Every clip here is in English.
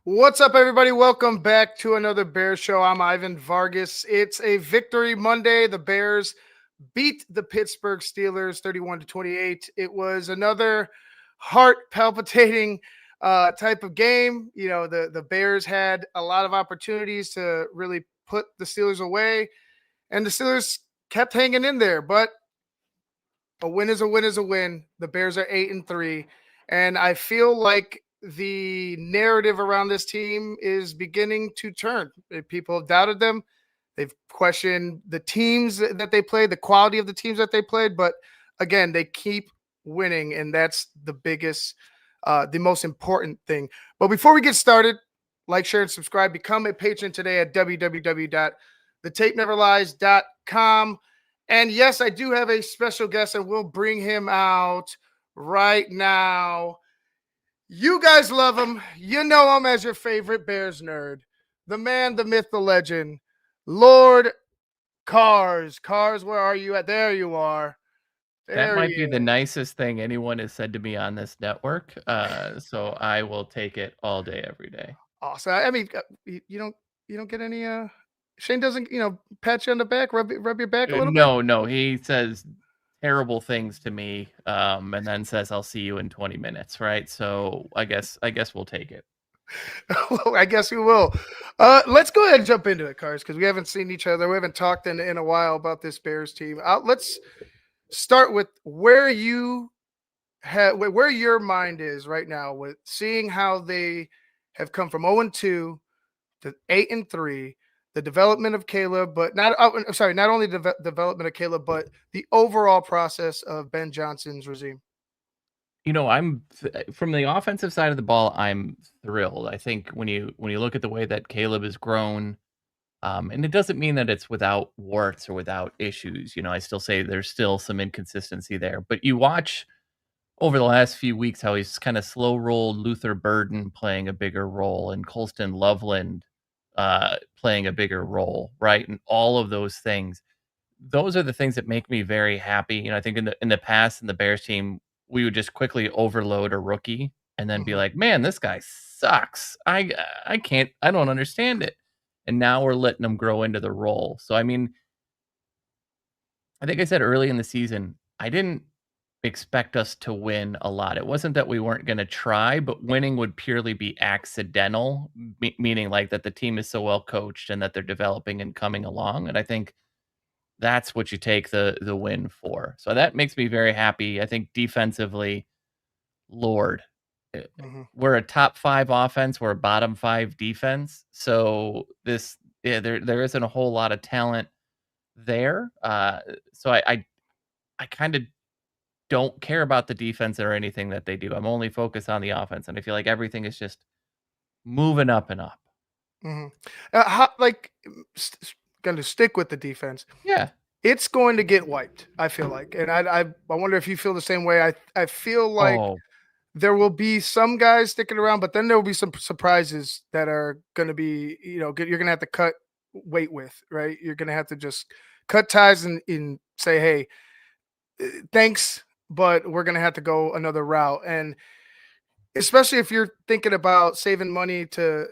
What's up, everybody? Welcome back to another Bears show. I'm Ivan Vargas. It's a victory Monday. The Bears beat the Pittsburgh Steelers 31-28. It was another heart palpitating type of game. You know, the Bears had a lot of opportunities to really put the Steelers away, and the Steelers kept hanging in there. But a win is a win is a win. The Bears are 8-3, and I feel like the narrative around this team is beginning to turn. People have doubted them. They've questioned the teams that they played, the quality of the teams that they played, but again, they keep winning, and that's the biggest, the most important thing. But before we get started, like, share, and subscribe. Become a patron today at www.thetapeneverlies.com. And yes, I do have a special guest, and we'll bring him out right now. You guys love him. You know him as your favorite Bears nerd. The man, the myth, the legend, Lord Cars. Cars, where are you at? There you are. That There he might be the is. nicest thing anyone has said to me on this network, so I will take it all day, every day. Awesome. I mean, you don't get any Shayne doesn't, pat you on the back, rub your back a little bit. No, he says terrible things to me, and then says, "I'll see you in 20 minutes," right? So I guess we'll take it. Well, I guess we will. Let's go ahead and jump into it, Cars, because we haven't seen each other. We haven't talked in a while about this Bears team. Let's start with where your mind is right now with seeing how they have come from 0-2 to 8-3, the development of Caleb, but not only the development of Caleb, but the overall process of Ben Johnson's regime. From the offensive side of the ball, I'm thrilled. I think when you look at the way that Caleb has grown, and it doesn't mean that it's without warts or without issues. I still say there's still some inconsistency there, but you watch over the last few weeks how he's kind of slow rolled Luther Burden playing a bigger role and Colston Loveland playing a bigger role, right? And all of those things. Those are the things that make me very happy. I think in the past in the Bears team, we would just quickly overload a rookie and then be Mhm. like, "Man, this guy sucks. I don't understand it." And now we're letting him grow into the role. So I mean, I think I said early in the season, I didn't expect us to win a lot. It wasn't that we weren't going to try, but winning would purely be accidental, meaning like that the team is so well coached and that they're developing and coming along. And I think that's what you take the win for. So that makes me very happy. I think defensively, Lord, eh, Mhm. we're a top 5 offense, we're a bottom 5 defense. So there isn't a whole lot of talent there. So I kind of don't care about the defense or anything that they do. I'm only focused on the offense, and I feel like everything is just moving up and up. Mhm. Going to stick with the defense. Yeah. It's going to get wiped, I feel like, and I wonder if you feel the same way. I feel like Oh, there will be some guys sticking around, but then there will be some surprises that are going to be, you're going to have to cut weight with, right? You're going to have to just cut ties and say, hey, thanks, but we're going to have to go another route. And especially if you're thinking about saving money to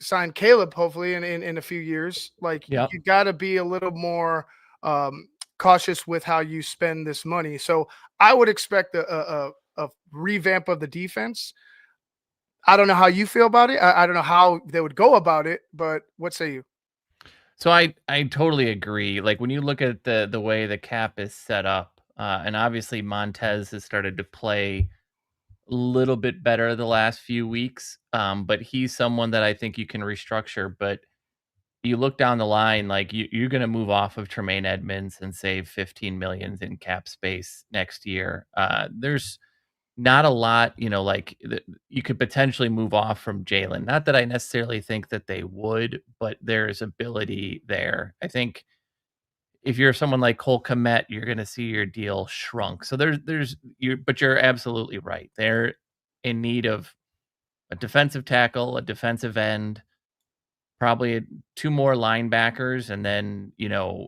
sign Caleb, hopefully in a few years, like yep. you got to be a little more cautious with how you spend this money. So I would expect a revamp of the defense. I don't know how you feel about it. I don't know how they would go about it, but what say you? So I totally agree. Like when you look at the way the cap is set up, and obviously Montez has started to play a little bit better the last few weeks. But he's someone that I think you can restructure. But you look down the line, like you're going to move off of Tremaine Edmonds and save 15 millions in cap space next year. There's not a lot, like you could potentially move off from Jalen. Not that I necessarily think that they would, but there's ability there. I think if you're someone like Cole Kmet, you're going to see your deal shrunk. So but you're absolutely right. They're in need of a defensive tackle, a defensive end, probably 2 more linebackers, and then,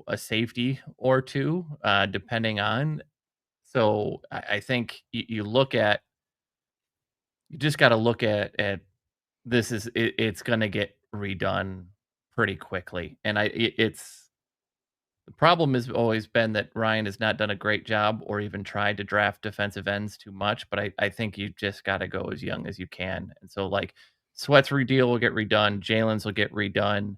a safety or 2, depending on. So I think you just got to look at it's gonna get redone pretty quickly, and it's the problem has always been that Ryan has not done a great job or even tried to draft defensive ends too much, but I think you just gotta go as young as you can, and so, like, Sweat's redeal will get redone, Jalen's will get redone,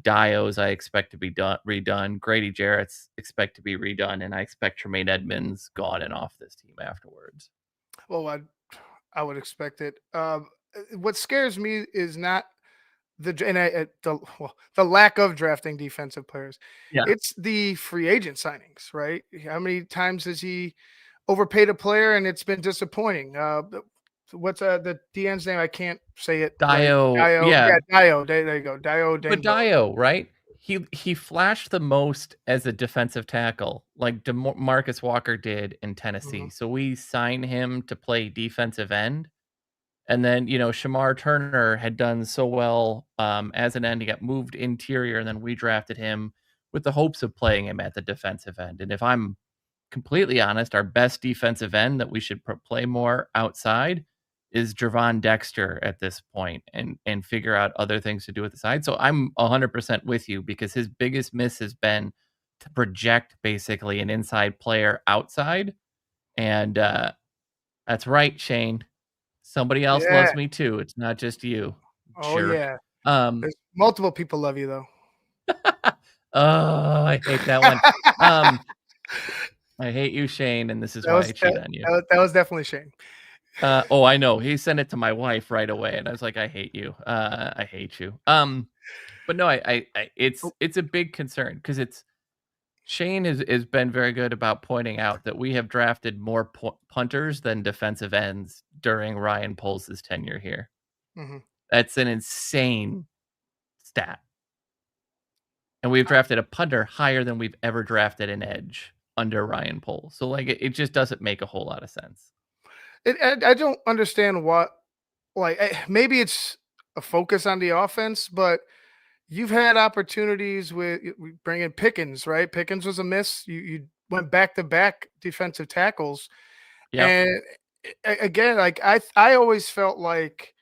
Dio's I expect to be redone, Grady Jarrett's expect to be redone, and I expect Tremaine Edmonds gone and off this team afterwards. Well, I would expect it. What scares me is not the lack of drafting defensive players. Yeah. It's the free agent signings, right? How many times has he overpaid a player and it's been disappointing? What's the DN's name? I can't say it right. Dio, Dio, yeah. yeah, Dio. There you go, Dio But Dango. Dio, right? He flashed the most as a defensive tackle, like Marcus Walker did in Mhm. Tennessee. So we signed him to play defensive end, and then Shamar Turner had done so well as an end. He got moved interior, and then we drafted him with the hopes of playing him at the defensive end. And if I'm completely honest, our best defensive end that we should play more outside is Jervon Dexter at this point, and figure out other things to do with the side. So I'm 100% with you because his biggest miss has been to project basically an inside player outside. And that's right, Shane. Somebody else Yeah. loves me too. It's not just you, Oh jerk. yeah. Um, There's multiple people love you though. oh, I hate that one. Um, I hate you, Shane, and this is That why was I cheat on you. that was definitely Shane. Oh, I know. He sent it to my wife right away, and I was like, "I hate you. I hate you." But no, Oh, it's a big concern because it's Shane has been very good about pointing out that we have drafted more punters than defensive ends during Ryan Poles' tenure here. mhm. That's an insane stat, and we've drafted a punter higher than we've ever drafted an edge under Ryan Poles. So like, it just doesn't make a whole lot of sense. I don't understand what maybe it's a focus on the offense, but you've had opportunities with we bring in Pickens, right? Pickens was a miss. You went back to back defensive tackles, Yep. and again, like I always felt like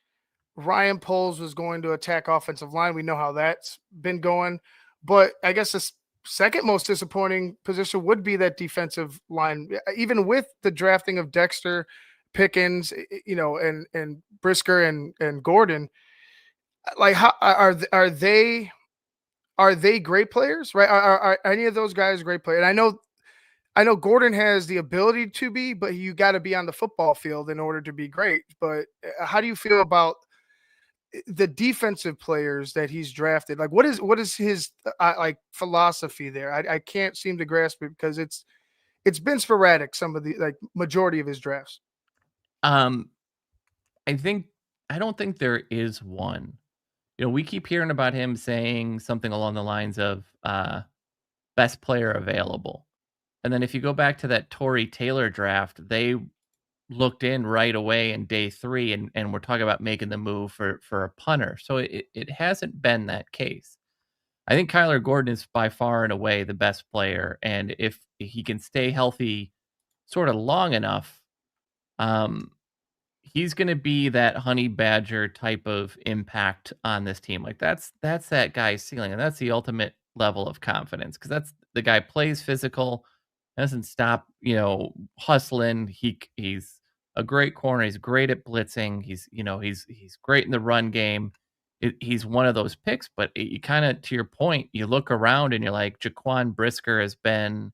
Ryan Poles was going to attack offensive line. We know how that's been going, but I guess the second most disappointing position would be that defensive line. Even with the drafting of Dexter, Pickens, and Brisker and Gordon, like how are they great players, right? Are any of those guys great players? And I know Gordon has the ability to be, but you got to be on the football field in order to be great. But how do you feel about the defensive players that he's drafted? Like, what is his like philosophy there? I can't seem to grasp it because it's been sporadic. Some of the like majority of his drafts. Um, I think I don't think there is one. We keep hearing about him saying something along the lines of best player available. And then if you go back to that Tory Taylor draft, they looked in right away in day 3 and we're talking about making the move for a punter. So it hasn't been that case. I think Kyler Gordon is by far and away the best player. And if he can stay healthy sort of long enough, um, he's gonna be that honey badger type of impact on this team. Like, that's that guy's ceiling, and that's the ultimate level of confidence because that's the guy plays physical, doesn't stop, hustling. He's a great corner. He's great at blitzing. He's great in the run game. He's one of those picks, but you kinda to your point, you look around and you're like, Jaquan Brisker has been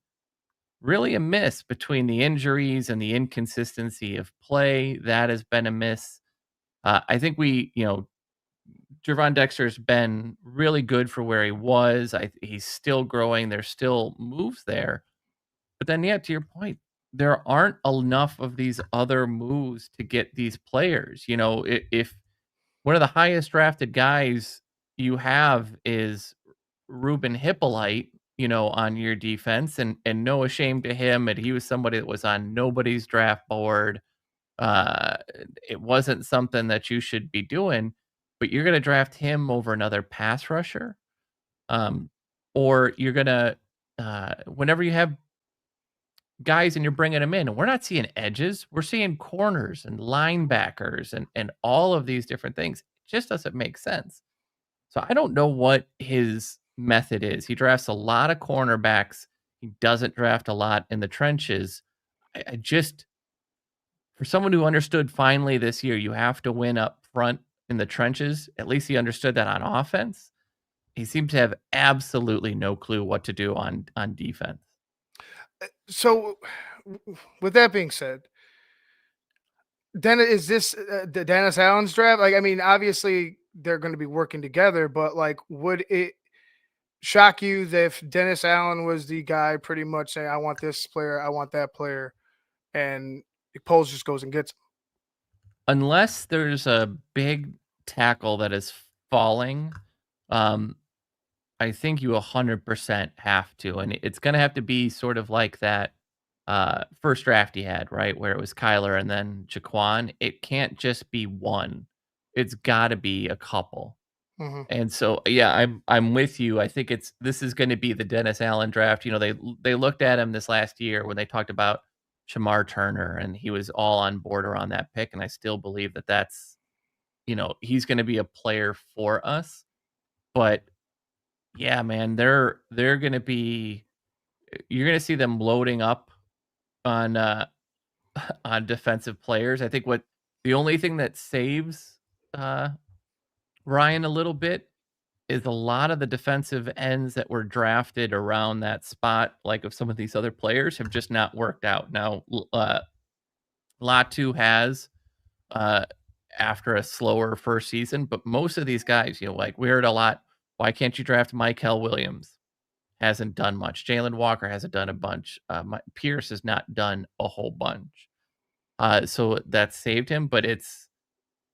really a miss between the injuries and the inconsistency of play. That has been a miss. I think Jervon Dexter's been really good for where he was. He's still growing. There's still moves there. But then, yeah, to your point, there aren't enough of these other moves to get these players. If one of the highest drafted guys you have is Ruben Hippolyte, on your defense, and no shame to him, and he was somebody that was on nobody's draft board. Uh, it wasn't something that you should be doing, but you're gonna draft him over another pass rusher, um, or you're gonna whenever you have guys and you're bringing them in, and we're not seeing edges, we're seeing corners and linebackers and all of these different things. just doesn't make sense. So I don't know what his method is. He drafts a lot of cornerbacks. He doesn't draft a lot in the trenches. I just, for someone who understood finally this year, you have to win up front in the trenches. At least he understood that on offense. He seemed to have absolutely no clue what to do on defense. So, with that being said, then is this the Dennis Allen's draft? Like, I mean, obviously they're going to be working together, but like, would it shock you that if Dennis Allen was the guy pretty much saying, I want this player, I want that player, and Poles just goes and gets him? Unless there's a big tackle that is falling, um, I think you 100% have to, and it's gonna have to be sort of like that, first draft he had, right, where it was Kyler and then Jaquan. It can't just be one. It's gotta be a couple. Mhm. And so, yeah, I'm with you. I think this is gonna be the Dennis Allen draft. You know, they looked at him this last year when they talked about Shamar Turner, and he was all on board around that pick, and I still believe that that's, he's gonna be a player for us. But yeah, man, they're gonna be you're gonna see them loading up on, on defensive players. I think what the only thing that saves, uh, Ryan a little bit is a lot of the defensive ends that were drafted around that spot, like of some of these other players, have just not worked out. Now, Latu has, uh, after a slower first season, but most of these guys, like we heard a lot, why can't you draft Mykal Williams? Hasn't done much. Jalen Walker hasn't done a bunch. Pierce has not done a whole bunch. So that saved him, but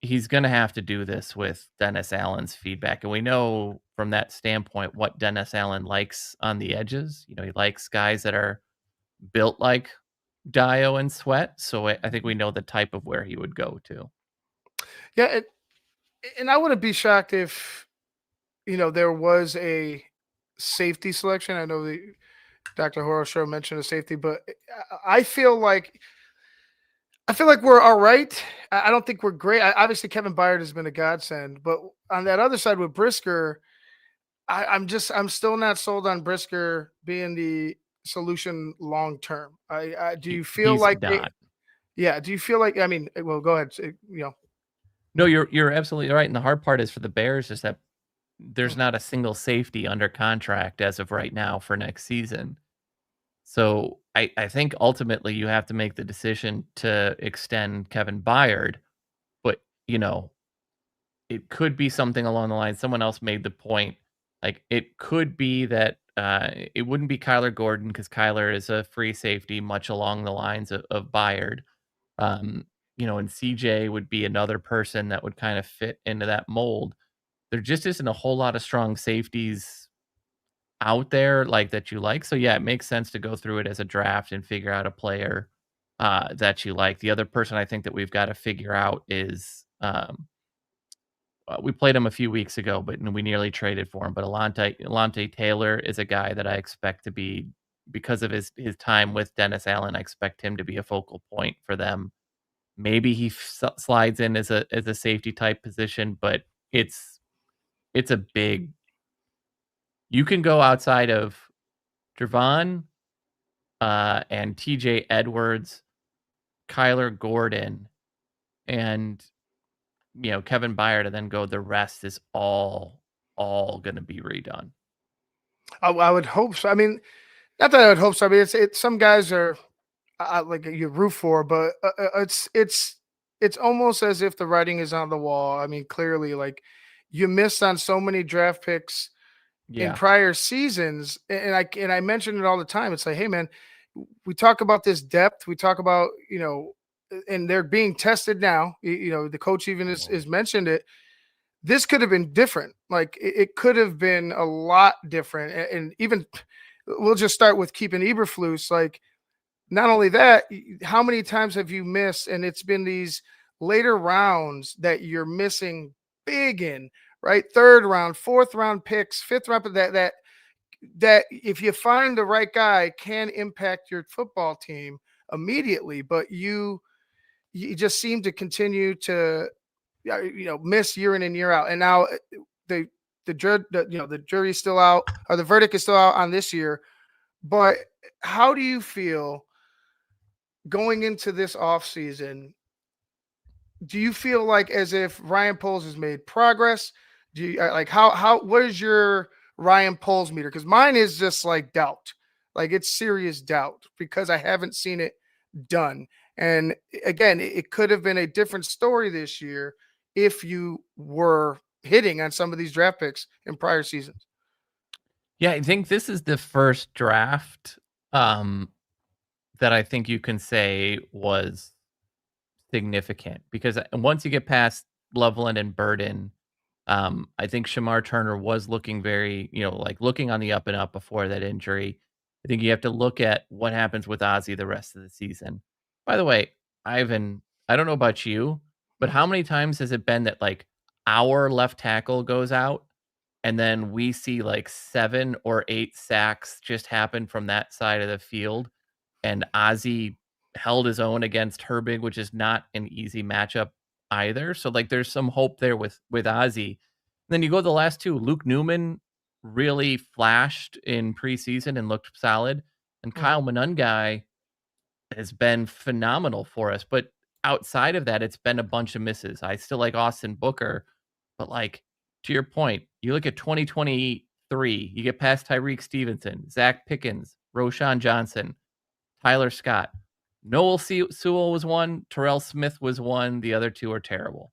he's gonna have to do this with Dennis Allen's feedback, and we know from that standpoint what Dennis Allen likes on the edges. He likes guys that are built like Dio and Sweat, so I think we know the type of where he would go to. Yeah, and I wouldn't be shocked if there was a safety selection. I know the Dr. Horoshow mentioned a safety, but I feel like we're all right. I don't think we're great. Obviously, Kevin Byard has been a godsend, but on that other side with Brisker, I'm still not sold on Brisker being the solution long term. I do you feel He's like not. yeah? Do you feel like I mean? Well, go ahead. No, you're absolutely right, and the hard part is for the Bears is that there's Mm, not a single safety under contract as of right now for next season. So I think ultimately you have to make the decision to extend Kevin Byard, but it could be something along the line. Someone else made the point, like it could be that it wouldn't be Kyler Gordon because Kyler is a free safety, much along the lines of Byard. Um, and CJ would be another person that would kind of fit into that mold. There just isn't a whole lot of strong safeties out there like that you like. So yeah, it makes sense to go through it as a draft and figure out a player that you like. The other person I think that we've got to figure out is we played him a few weeks ago, but we nearly traded for him. But Alante Taylor is a guy that I expect to be because of his time with Dennis Allen. I expect him to be a focal point for them. Maybe he slides in as a safety type position, but it's a big. You can go outside of Javon and TJ Edwards, Kyler Gordon, and Kevin Byard, and then go. The rest is all going to be redone. I would hope so. I mean, not that I would hope so. I mean, it's some guys are like you root for, but it's almost as if the writing is on the wall. I mean, clearly, like you missed on so many draft picks in Yeah, prior seasons, and I mention it all the time. It's like, hey, man, we talk about this depth. We talk about and they're being tested now. The coach even is mentioned it. This could have been different. Like it could have been a lot different, and even we'll just start with keeping Eberflus. Like not only that, how many times have you missed? And it's been these later rounds that you're missing big in, right? Third round, fourth round picks, fifth round, that if you find the right guy can impact your football team immediately. But you just seem to continue to miss year in and year out, and now the the jury's still out, or the verdict is still out on this year. But how do you feel going into this offseason? Do you feel like as if Ryan Poles has made progress? Do you like how what is your Ryan Poles meter? Because mine is just like doubt, like it's serious doubt because I haven't seen it done. And again, it could have been a different story this year if you were hitting on some of these draft picks in prior seasons. Yeah, I think this is the first draft um, that I think you can say was significant because once you get past Loveland and Burden, I think Shamar Turner was looking very, like looking on the up and up before that injury. I think you have to look at what happens with Ozzy the rest of the season. By the way, Ivan, I don't know about you, but Mhm. how many times has it been that like our left tackle goes out and then we see like 7 or 8 sacks just happen from that side of the field, and Ozzy held his own against Herbig, which is not an easy matchup either. So like there's some hope there with Ozzy. Then you go to the last two. Luke Newman really flashed in preseason and looked solid. And Kyle Mhm. Monungai has been phenomenal for us. But outside of that, it's been a bunch of misses. I still like Austin Booker, but like to your point, you look at 2023, you get past Tyreek Stevenson, Zach Pickens, Roshan Johnson, Tyler Scott. Noel Sewell was one. Terrell Smith was one. The other two are terrible.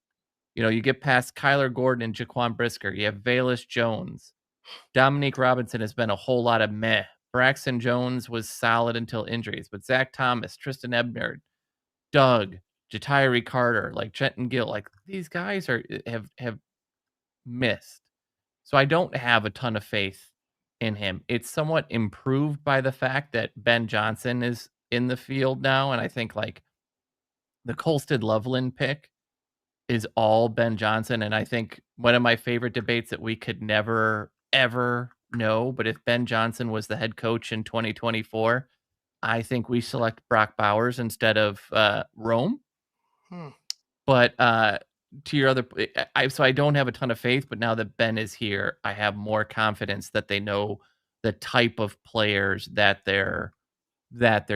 You get past Kyler Gordon and Jaquan Brisker. You have Valus Jones. Dominique Robinson has been a whole lot of meh. Braxton Jones was solid until injuries, but Zach Thomas, Tristan Ebner, Doug, Jatiri Carter, like Trenton Gill, like these guys have missed. So I don't have a ton of faith in him. It's somewhat improved by the fact that Ben Johnson is in the field now, and I think like the Colston Loveland pick is all Ben Johnson, and I think one of my favorite debates that we could never ever know, but if Ben Johnson was the head coach in 2024, I think we select Brock Bowers instead of Rome. Hmm. But to your other, so I don't have a ton of faith, but now that Ben is here, I have more confidence that they know the type of players that they're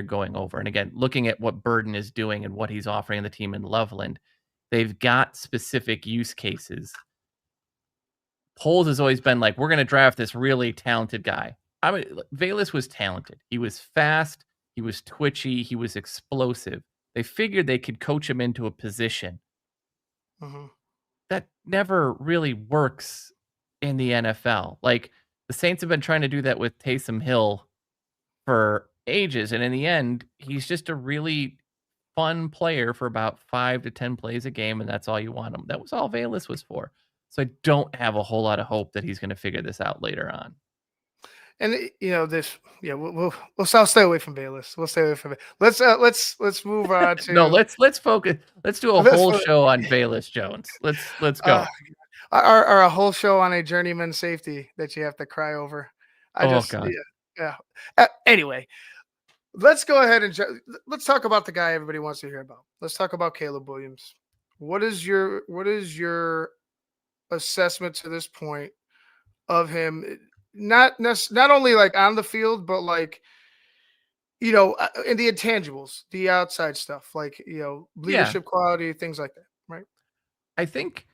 going over. And again, looking at what Burden is doing and what he's offering the team in Loveland, they've got specific use cases. Poles has always been like, we're going to draft this really talented guy. I mean, Valus was talented. He was fast. He was twitchy. He was explosive. They figured they could coach him into a position Mhm. that never really works in the NFL. Like the Saints have been trying to do that with Taysom Hill for ages, and in the end, he's just a really fun player for about 5 to 10 plays a game, and that's all you want him. That was all Valus was for. So I don't have a whole lot of hope that he's going to figure this out later on. And this, yeah, we'll stay away from Bayless. We'll stay away from it. Let's move on No, to let's focus. Let's do a let's whole show on Valus Jones. Let's uh, go. or a whole show on a journeyman safety that you have to cry over. I Oh just God. yeah. Anyway, let's go ahead and let's talk about the guy everybody wants to hear about. Let's talk about Caleb Williams. What is your assessment to this point of him? Not only like on the field, but like in the intangibles, the outside stuff, like Yeah. leadership quality, things like that, right? I think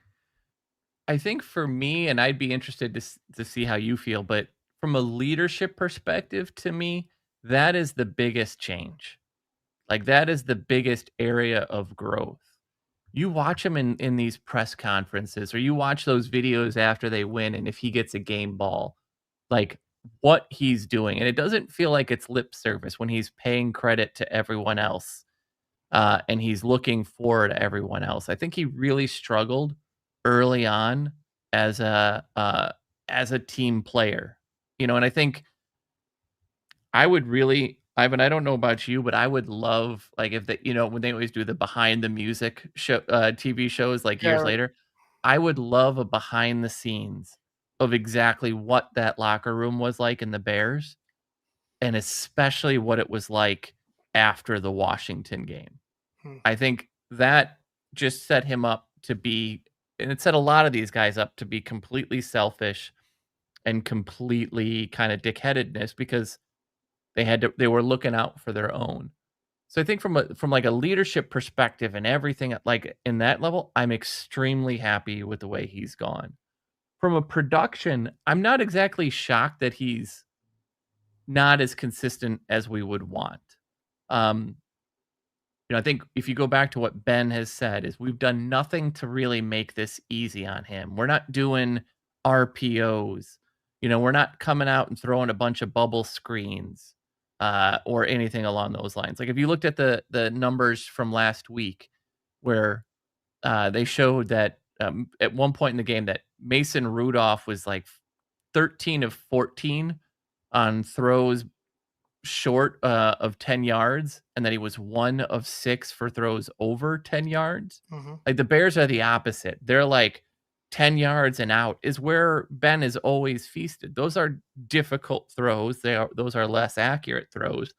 I think for me, and I'd be interested to see how you feel, but from a leadership perspective, to me, that is the biggest change. Like that is the biggest area of growth. You watch him in these press conferences, or you watch those videos after they win, and if he gets a game ball, like what he's doing, and it doesn't feel like it's lip service when he's paying credit to everyone else, and he's looking forward to everyone else. I think he really struggled early on as a team player, and I think I would really Ivan, I don't know about you, but I would love like if they, when they always do the behind the music show TV shows like Yeah, years right. later, I would love a behind the scenes of exactly what that locker room was like in the Bears and especially what it was like after the Washington game. Hmm. I think that just set him up to be and it set a lot of these guys up to be completely selfish and completely kind of dickheadedness because they were looking out for their own. So I think from like a leadership perspective and everything like in that level, I'm extremely happy with the way he's gone. From a production, I'm not exactly shocked that he's not as consistent as we would want. Um, I think if you go back to what Ben has said is we've done nothing to really make this easy on him. We're not doing RPOs. We're not coming out and throwing a bunch of bubble screens or anything along those lines. Like if you looked at the numbers from last week, where they showed that at one point in the game that Mason Rudolph was like 13 of 14 on throws short of 10 yards, and that he was 1 of 6 for throws over 10 yards. Mhm. Like the Bears are the opposite. They're like 10 yards and out is where Ben is always feasted. Those are difficult throws. Those are less accurate throws.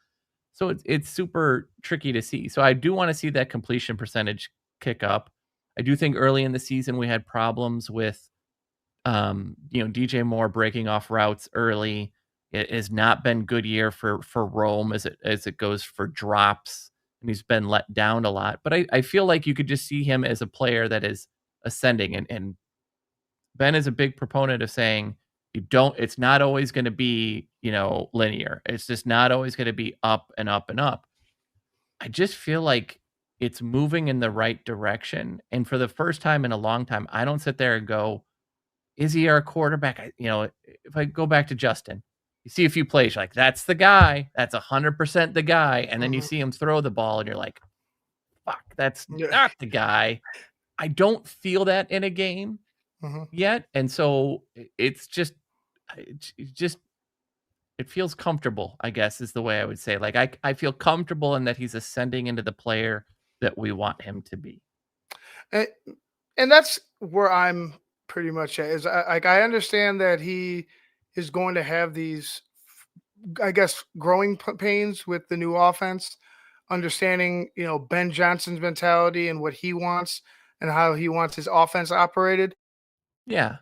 So it's super tricky to see. So I do want to see that completion percentage kick up. I do think early in the season we had problems with DJ Moore breaking off routes early. It has not been good year for Rome as it goes for drops, and he's been let down a lot. But I feel like you could just see him as a player that is ascending, and Ben is a big proponent of saying it's not always going to be linear. It's just not always going to be up and up and up. I just feel like it's moving in the right direction, and for the first time in a long time, I don't sit there and go, is he our quarterback? If I go back to Justin, you see a few plays, you're like, that's the guy. That's 100% the guy. And then you Mhm. see him throw the ball and you're like, fuck, that's Yeah. not the guy. I don't feel that in a game Mhm. yet. And so it's just, it feels comfortable, I guess is the way I would say. Like I feel comfortable in that he's ascending into the player that we want him to be. And, and that's where I'm pretty much at. Is I understand that he is going to have these, I guess, growing pains with the new offense, understanding Ben Johnson's mentality and what he wants and how he wants his offense operated. Yeah.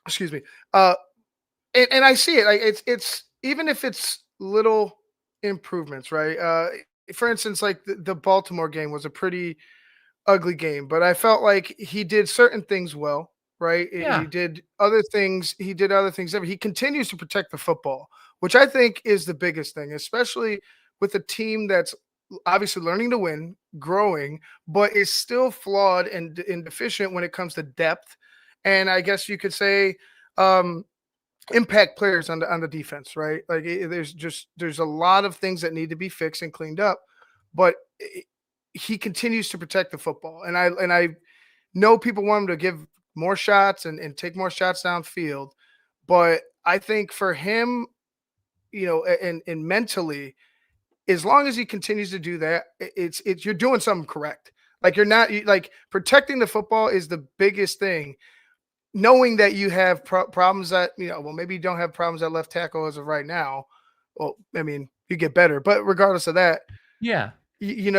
Excuse me. Uh, and I see it. Like it's even if it's little improvements, right? For instance, like the Baltimore game was a pretty ugly game, but I felt like he did certain things well, right? He Yeah. did other things. He did other things. He continues to protect the football, which I think is the biggest thing, especially with a team that's obviously learning to win, growing, but is still flawed and deficient when it comes to depth. And I guess you could say um, impact players on the defense, right? Like there's a lot of things that need to be fixed and cleaned up, but he continues to protect the football, and I know people want him to give more shots and take more shots downfield, but I think for him, and mentally, as long as he continues to do that, it's you're doing something correct. Like you're not like protecting the football is the biggest thing, knowing that you have problems that well, maybe you don't have problems at left tackle as of right now. Well, I mean, you get better, but regardless of that, Yeah. you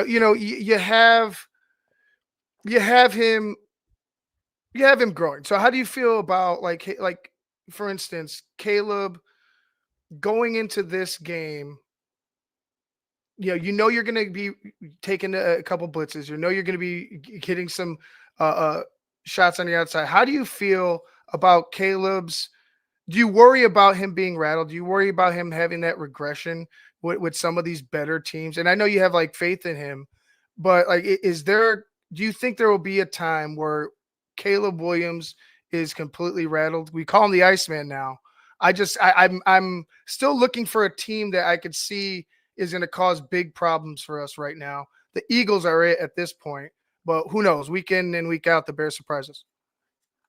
have him growing. So how do you feel about like for instance, Caleb going into this game? You're going to be taking a couple blitzes. You're going to be hitting some shots on the outside. How do you feel about Caleb's? Do you worry about him being rattled? Do you worry about him having that regression with some of these better teams? And I know you have like faith in him, but like, is there? Do you think there will be a time where Caleb Williams is completely rattled? We call him the Iceman now. I'm still looking for a team that I could see is going to cause big problems for us right now. The Eagles are it at this point, but who knows? Week in and week out, the Bears surprise us.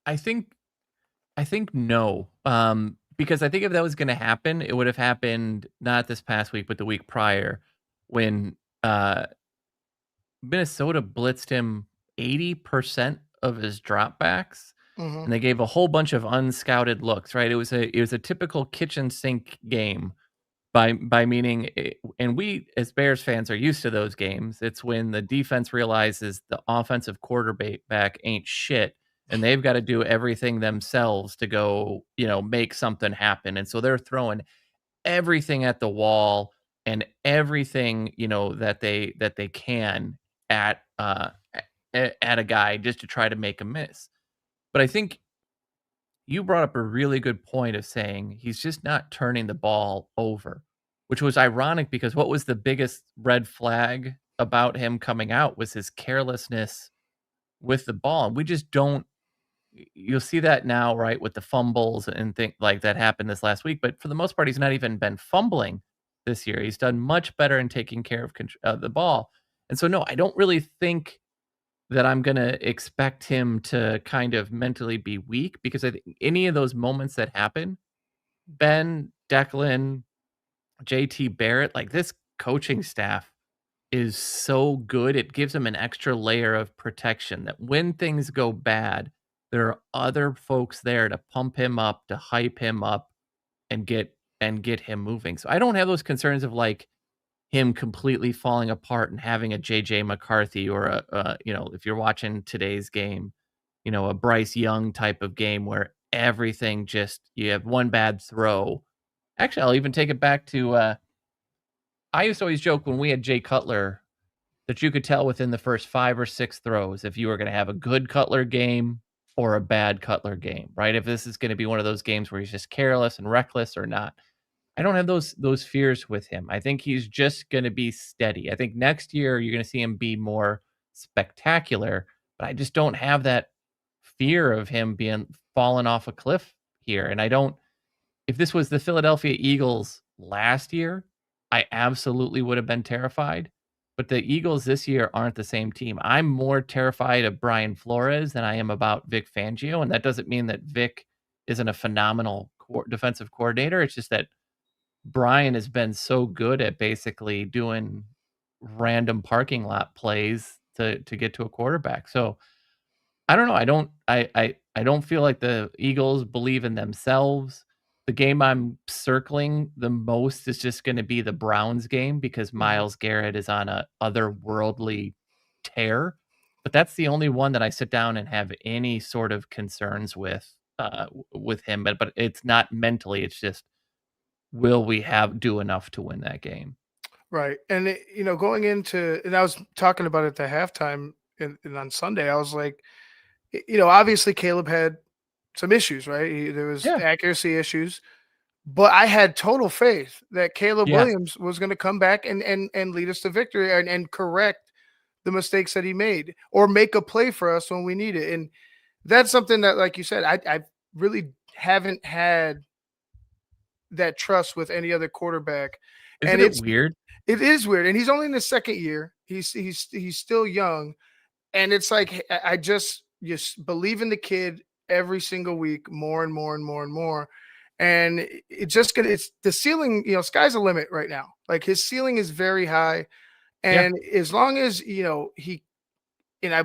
I think I think no. Because I think if that was gonna happen, it would have happened not this past week, but the week prior when Minnesota blitzed him 80% of his dropbacks, Hmm. and they gave a whole bunch of unscouted looks, right? It was a typical kitchen sink game By meaning, and we as Bears fans are used to those games. It's when the defense realizes the offensive quarterback ain't shit, and they've got to do everything themselves to go, make something happen. And so they're throwing everything at the wall and everything, that they can at at a guy just to try to make a miss. But I think you brought up a really good point of saying he's just not turning the ball over, which was ironic because what was the biggest red flag about him coming out was his carelessness with the ball. And we just don't you'll see that now, right, with the fumbles and things like that happened this last week. But for the most part, he's not even been fumbling this year. He's done much better in taking care of the ball. And so, no, I don't really think that I'm gonna expect him to kind of mentally be weak because I think any of those moments that happen, Ben, Declan, JT Barrett, like this coaching staff is so good. It gives them an extra layer of protection that when things go bad, there are other folks there to pump him up, to hype him up and get him moving. So I don't have those concerns of like him completely falling apart and having a JJ McCarthy or if you're watching today's game, a Bryce Young type of game where everything just you have one bad throw. Actually, I'll even take it back to I used to always joke when we had Jay Cutler that you could tell within the first 5 or 6 throws if you were gonna have a good Cutler game or a bad Cutler game, right? If this is gonna be one of those games where he's just careless and reckless or not. I don't have those fears with him. I think he's just gonna be steady. I think next year you're gonna see him be more spectacular, but I just don't have that fear of him being falling off a cliff here, and I don't if this was the Philadelphia Eagles last year, I absolutely would have been terrified, but the Eagles this year aren't the same team. I'm more terrified of Brian Flores than I am about Vic Fangio, and that doesn't mean that Vic isn't a phenomenal defensive coordinator. It's just that Brian has been so good at basically doing random parking lot plays to get to a quarterback. So I don't know. I don't feel like the Eagles believe in themselves. The game I'm circling the most is just gonna be the Browns game because Mhm. Myles Garrett is on a otherworldly tear, but that's the only one that I sit down and have any sort of concerns with him, but it's not mentally, it's just, will we have do enough to win that game? Right. And going into, and I was talking about it at the halftime and on Sunday, I was like, obviously Caleb had some issues, right? There was Yeah. accuracy issues, but I had total faith that Caleb Yeah. Williams was going to come back and lead us to victory and correct the mistakes that he made or make a play for us when we need it. And that's something that, like you said, I really haven't had that trust with any other quarterback. And Isn't it weird? it is weird. And he's only in his second year. He's still young. And it's like I just believe in the kid every single week more and more and more and more. And it's just gonna it's the ceiling, sky's the limit right now. Like his ceiling is very high. Yeah. And as long as he and I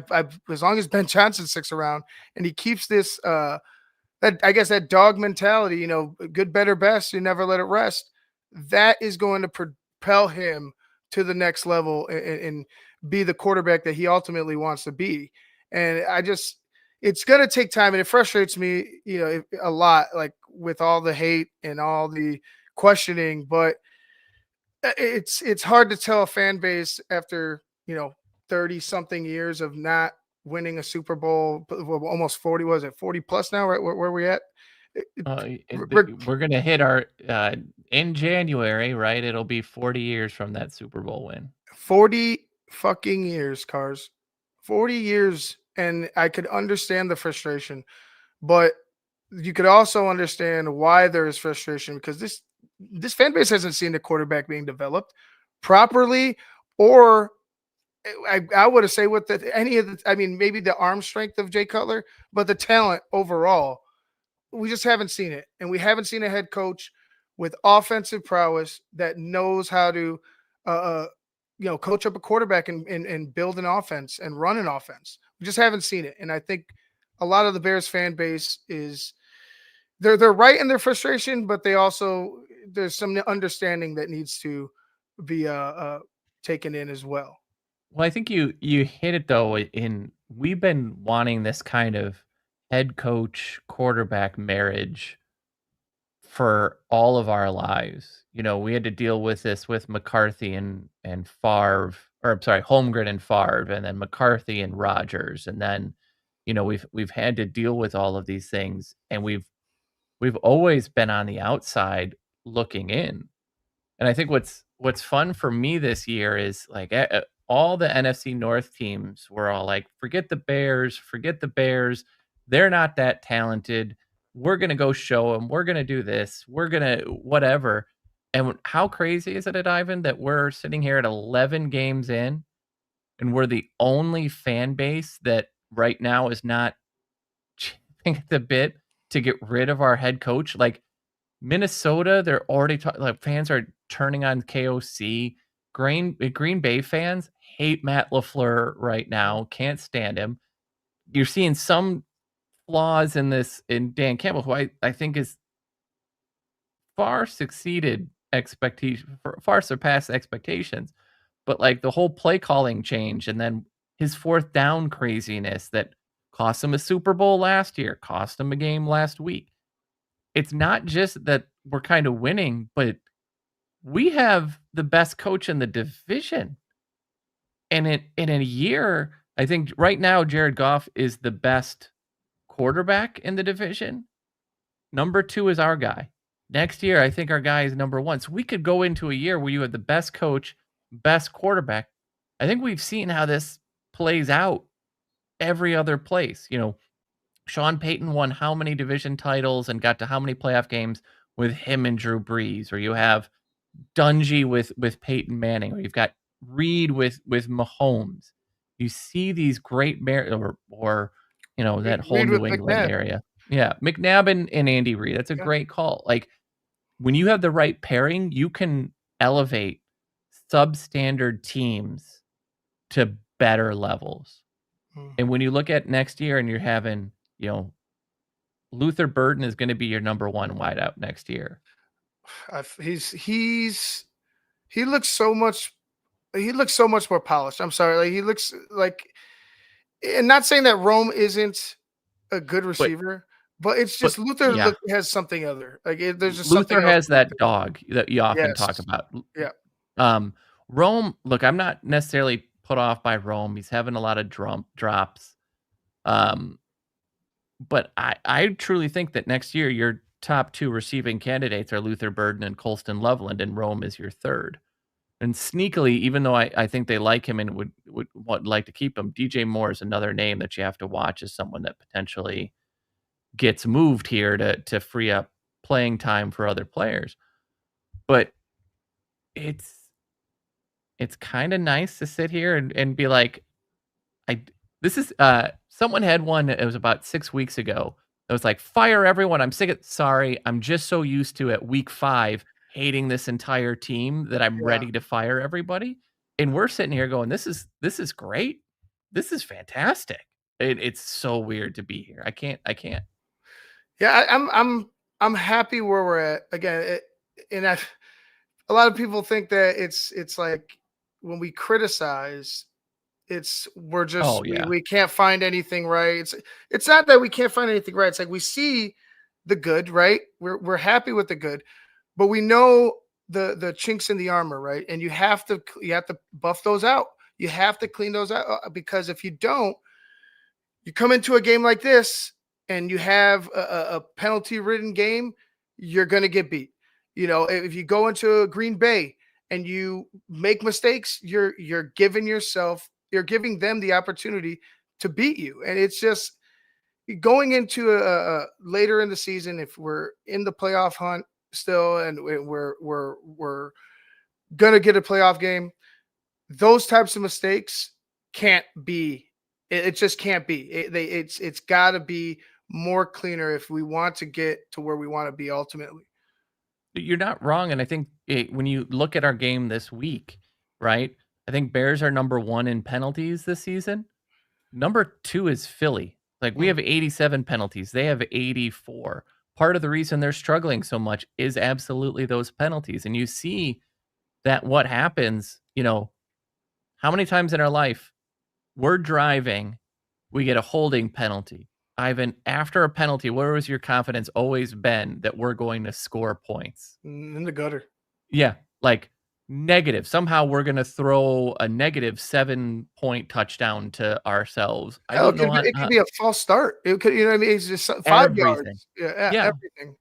as long as Ben Johnson sticks around and he keeps this that I guess that dog mentality, good, better, best, you never let it rest. That is going to propel him to the next level and be the quarterback that he ultimately wants to be. And it's going to take time, and it frustrates me, a lot, like with all the hate and all the questioning. But it's hard to tell a fan base after 30 something years of not winning a Super Bowl, almost 40, was it 40 plus now, right? Where we at? We're gonna hit our in January, right? It'll be 40 years from that Super Bowl win. 40 fucking years, Cars. 40 years. And I could understand the frustration, but you could also understand why there is frustration because this fan base hasn't seen the quarterback being developed properly, or I would have say with any of the, I mean, maybe the arm strength of Jay Cutler, but the talent overall, we just haven't seen it. And we haven't seen a head coach with offensive prowess that knows how to, uh, uh, coach up a quarterback and build an offense and run an offense. We just haven't seen it. And I think a lot of the Bears fan base they're right in their frustration, but they also there's some understanding that needs to be taken in as well. Well, I think you hit it though. In we've been wanting this kind of head coach quarterback marriage for all of our lives. We had to deal with this with McCarthy and Favre, or I'm sorry, Holmgren and Favre, and then McCarthy and Rodgers, and then we've had to deal with all of these things, and we've always been on the outside looking in. And I think what's fun for me this year is like all the NFC North teams were all like, forget the Bears, forget the Bears. They're not that talented. We're gonna go show them. We're gonna do this. We're gonna whatever. And how crazy is it, Ivan, that we're sitting here at 11 games in, and we're the only fan base that right now is not chipping at the bit to get rid of our head coach? Like Minnesota, they're already like fans are turning on KOC. Green Bay fans hate Matt LaFleur right now, can't stand him. You're seeing some flaws in Dan Campbell, who I think is far succeeded expectation, far surpassed expectations. But like the whole play calling change, and then his fourth down craziness that cost him a Super Bowl last year, cost him a game last week. It's not just that we're kind of winning, but we have the best coach in the division. And in a year, I think right now Jared Goff is the best quarterback in the division. Number 2 is our guy. Next year, I think our guy is number 1. So we could go into a year where you have the best coach, best quarterback. I think we've seen how this plays out every other place. Sean Payton won how many division titles and got to how many playoff games with him and Drew Brees, or you have Dungy with Peyton Manning, or you've got Reed with Mahomes. You see these great or that whole Read with New England McNabb. area. Yeah, McNabb and Andy Reid. That's a Yeah. great call. Like when you have the right pairing, you can elevate substandard teams to better levels. Mm. And when you look at next year and you're having, Luther Burden is going to be your number 1 wideout next year. He looks so much more polished. I'm sorry, like he looks like, and not saying that Rome isn't a good But receiver, but it's but just Luther yeah, has something other. Like there's just something Luther else has to Luther. that dog that you often talk Yes. about. Yeah. Um, Rome, look, I'm not necessarily put off by Rome. He's having a lot of drops. Um, but I truly think that next year your top 2 receiving candidates are Luther Burden and Colston Loveland, and Rome is your third. And sneakily, even though I think they like him and would like to keep him, DJ Moore is another name that you have to watch as someone that potentially gets moved here to free up playing time for other players. But it's it's kinda nice to sit here and be like, I this is, someone had one, it was about 6 weeks ago. It was like, "Fire everyone, I'm sick of sorry, I'm just so used to at week 5 hating this entire team that I'm Yeah. ready to fire everybody." And we're sitting here going, "This is great. This is fantastic." It's so weird to be here. I can't. Yeah. I'm happy where we're at again. And a lot of people think that it's like when we criticize, it's we're just Oh, yeah. we can't find anything right. It's not that we can't find anything right. It's like we see the good, right? We're happy with the good, but we know the chinks in the armor, right? And you have to buff those out. You have to clean those out, because if you don't, you come into a game like this and you have a penalty ridden game, you're going to get beat. If you go into a Green Bay and you make mistakes, you're giving them the opportunity to beat you. And it's just going into a later in the season, if we're in the playoff hunt still and we're going to get a playoff game, those types of mistakes can't be. It just can't be. It's got to be more cleaner if we want to get to where we want to be ultimately. You're not wrong, and I think when you look at our game this week, right? I think Bears are number 1 in penalties this season. Number 2 is Philly. Like we Mm. have 87 penalties. They have 84. part of the reason they're struggling so much is absolutely those penalties. And you see that what happens, how many times in our life we're driving, we get a holding penalty. Ivan, after a penalty, where was your confidence always been that we're going to score points? In the gutter. Yeah, like negative. Somehow we're going to throw a negative 7-point touchdown to ourselves. I Hell, don't know it could be a false start. It could, you know what I mean? It's just 5 everything. yards. Yeah, Yeah. everything.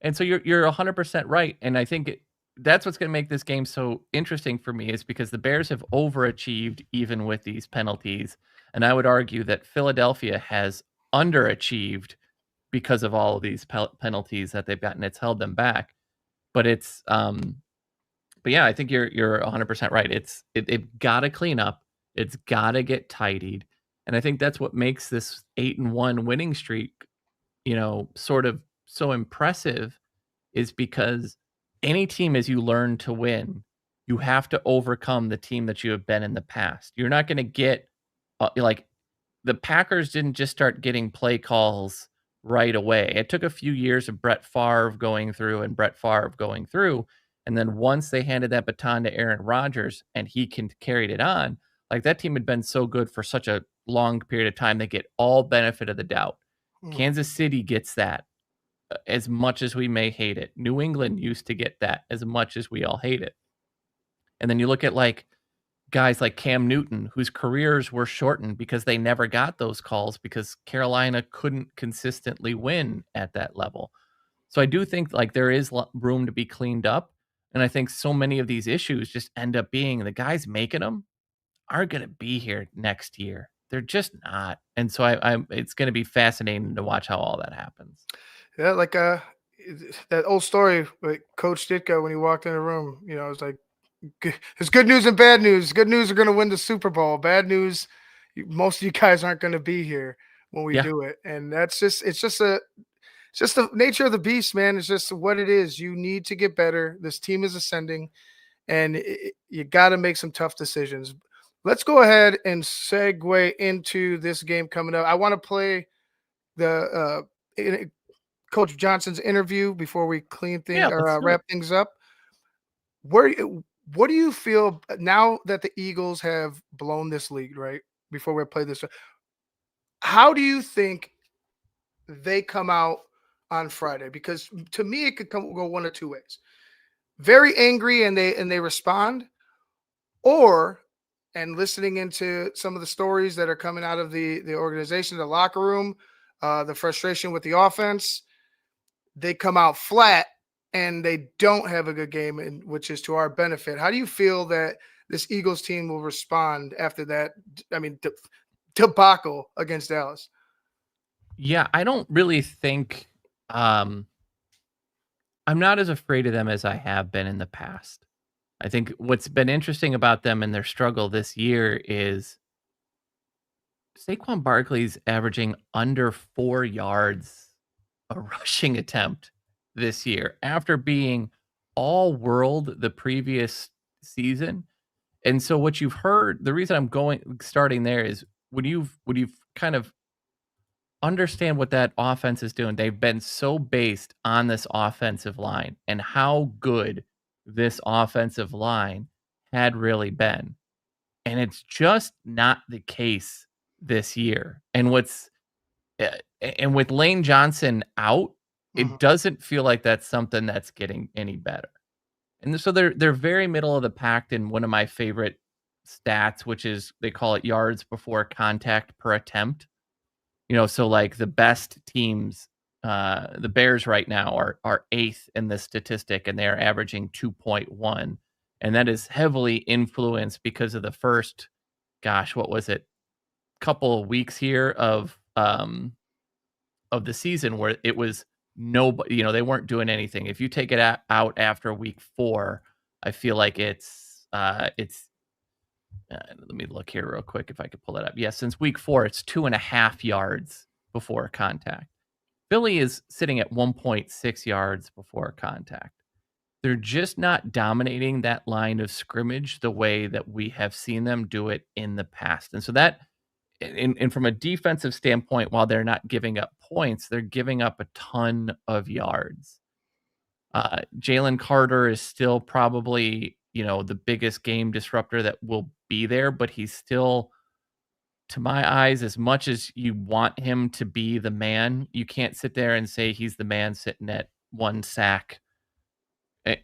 And so you're 100% right, and I think that's what's gonna make this game so interesting for me is because the Bears have overachieved even with these penalties, and I would argue that Philadelphia has underachieved because of all of these penalties that they've gotten. It's held them back, but but yeah, I think you're 100% right. They've gotta clean up, it's gotta get tidied, and I think that's what makes this 8-1 winning streak, sort of so impressive is because any team as you learn to win, you have to overcome the team that you have been in the past. You're not gonna get, like, the Packers didn't just start getting play calls right away. It took a few years of Brett Favre going through and Brett Favre going through, and then once they handed that baton to Aaron Rodgers and he carried it on, like, that team had been so good for such a long period of time, they get all benefit of the doubt. Mhm. Kansas City gets that as much as we may hate it. New England used to get that as much as we all hate it. And then you look at like guys like Cam Newton, whose careers were shortened because they never got those calls because Carolina couldn't consistently win at that level. So I do think like there is room to be cleaned up. And I think so many of these issues just end up being the guys making them aren't going to be here next year. They're just not. And so it's going to be fascinating to watch how all that happens. Yeah, like that old story with Coach Ditka when he walked in the room. You know, it's like there's good news and bad news. Good news are going to win the Super Bowl. Bad news, most of you guys aren't going to be here when we Yeah. do it, and that's just it's just the nature of the beast, man. It's just what it is. You need to get better. This team is ascending, and you got to make some tough decisions. Let's go ahead and segue into this game coming up. I want to play the Coach Johnson's interview before we clean things Yeah. or Let's do it. wrap things up. What do you feel now that the Eagles have blown this lead, right? Before we play this, how do you think they come out on Friday? Because to me, it could go one of two ways. Very angry and they respond, or and listening into some of the stories that are coming out of the organization, the locker room, the frustration with the offense, they come out flat and they don't have a good game, and which is to our benefit. How do you feel that this Eagles team will respond after that? I mean, debacle against Dallas. Yeah, I don't really think I'm not as afraid of them as I have been in the past. I think what's been interesting about them and their struggle this year is Saquon Barkley's averaging under 4 yards a rushing attempt this year after being all world the previous season. And so what you've heard, the reason I'm starting there is when you've kind of understand what that offense is doing. They've been so based on this offensive line and how good this offensive line had really been. And it's just not the case this year. Uh, and with Lane Johnson out, Mhm. it doesn't feel like that's something that's getting any better. And so they're very middle of the pack in one of my favorite stats, which is they call it yards before contact per attempt. So like the best teams, the Bears right now are 8th in this statistic, and they're averaging 2.1, and that is heavily influenced because of the first, gosh, what was it? Couple of weeks here of the season where it was nobody, they weren't doing anything. If you take it out after week 4, I feel like it's let me look here real quick if I could pull that up. Yeah, since week 4, it's 2.5 yards before contact. Philly is sitting at 1.6 yards before contact. They're just not dominating that line of scrimmage the way that we have seen them do it in the past. And so that and from a defensive standpoint, while they're not giving up points, they're giving up a ton of yards. Jalen Carter is still probably, the biggest game disruptor that will be there, but he's still, to my eyes, as much as you want him to be the man, you can't sit there and say he's the man sitting at 1 sack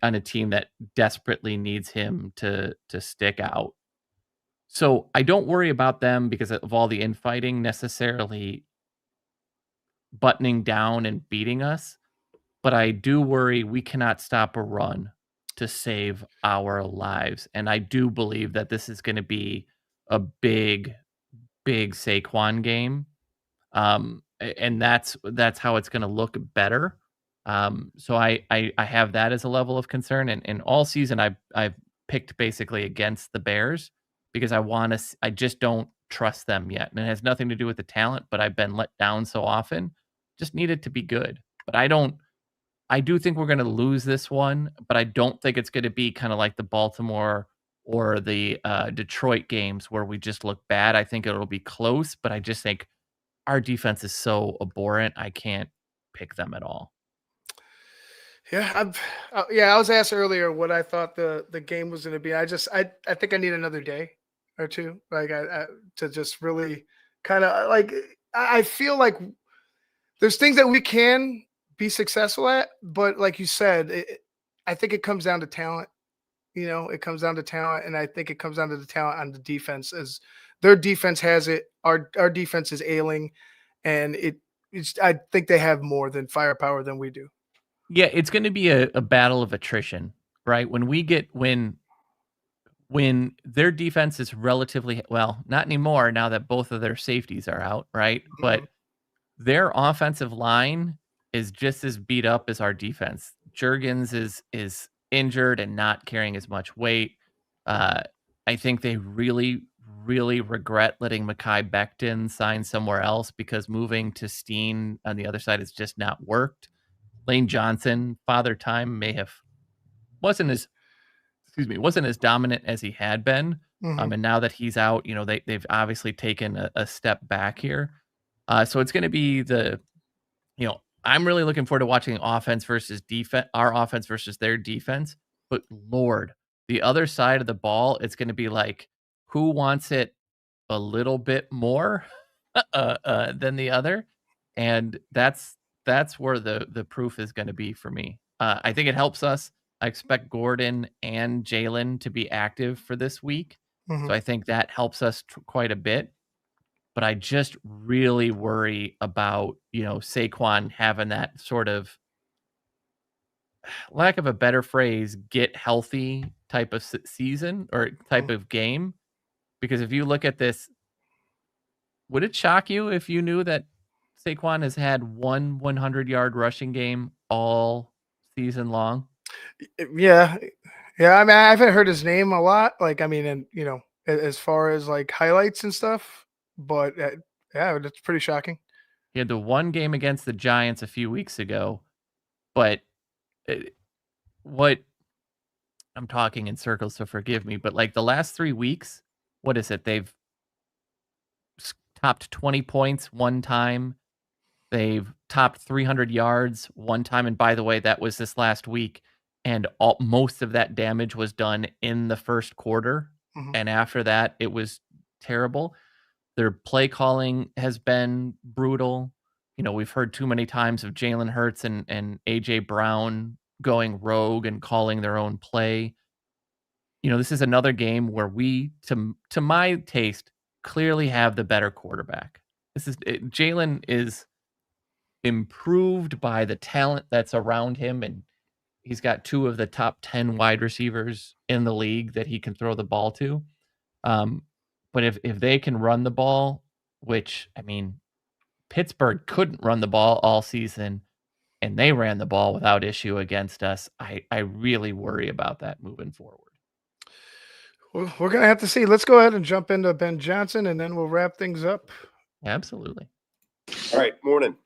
on a team that desperately needs him to stick out. So I don't worry about them because of all the infighting necessarily buttoning down and beating us, but I do worry we cannot stop a run to save our lives, and I do believe that this is gonna be a big, big Saquon game. And that's how it's gonna look better. So I have that as a level of concern, and all season I've picked basically against the Bears because I just don't trust them yet, and it has nothing to do with the talent, but I've been let down so often. Just need it to be good, but I do think we're gonna lose this one, but I don't think it's gonna be kinda like the Baltimore or the, Detroit games where we just look bad. I think it'll be close, but I just think our defense is so abhorrent, I can't pick them at all. Yeah, I was asked earlier what I thought the game was going to be. I think I need another day or two, like to just really kind of like I feel like there's things that we can be successful at, but like you said, I think it comes down to talent. It comes down to talent, and I think it comes down to the talent on the defense. As their defense has it, our defense is ailing, and I think they have more than firepower than we do. Yeah, it's gonna be a battle of attrition, right? When their defense is relatively well, not anymore now that both of their safeties are out, right? Mhm, But their offensive line is just as beat up as our defense. Jurgens is injured and not carrying as much weight. Uh, I think they really, really regret letting Mekhi Becton sign somewhere else because moving to Steen on the other side has just not worked. Lane Johnson, father time, may have wasn't as wasn't as dominant as he had been. mhm, And now that he's out, they've obviously taken a step back here. So it's going to be I'm really looking forward to watching offense versus defense, our offense versus their defense. But Lord, the other side of the ball, it's going to be like, who wants it a little bit more than the other? And that's where the proof is going to be for me. I think it helps us. I expect Gordon and Jalen to be active for this week, so mhm. I think that helps us quite a bit. But I just really worry about, Saquon having that sort of, lack of a better phrase, get healthy type of season or type Mhm. of game. Because if you look at this, would it shock you if you knew that Saquon has had one 100-yard rushing game all season long? Yeah, yeah. I mean, I haven't heard his name a lot. Like, I mean, and as far as like highlights and stuff, but yeah, that's pretty shocking. He had the one game against the Giants a few weeks ago, but uh, what I'm talking in circles, so forgive me, but like the last 3 weeks, what is it? They've topped 20 points one time. They've topped 300 yards one time, and by the way, that was this last week, and most of that damage was done in the first quarter, Mhm. and after that, it was terrible. Their play calling has been brutal. We've heard too many times of Jalen Hurts and AJ Brown going rogue and calling their own play. This is another game where we, to my taste, clearly have the better quarterback. Jalen is improved by the talent that's around him, and he's got two of the top 10 wide receivers in the league that he can throw the ball to. Um, but if they can run the ball, which I mean, Pittsburgh couldn't run the ball all season, and they ran the ball without issue against us. I really worry about that moving forward. Well, we're gonna have to see. Let's go ahead and jump into Ben Johnson, and then we'll wrap things up. Absolutely. All right, morning.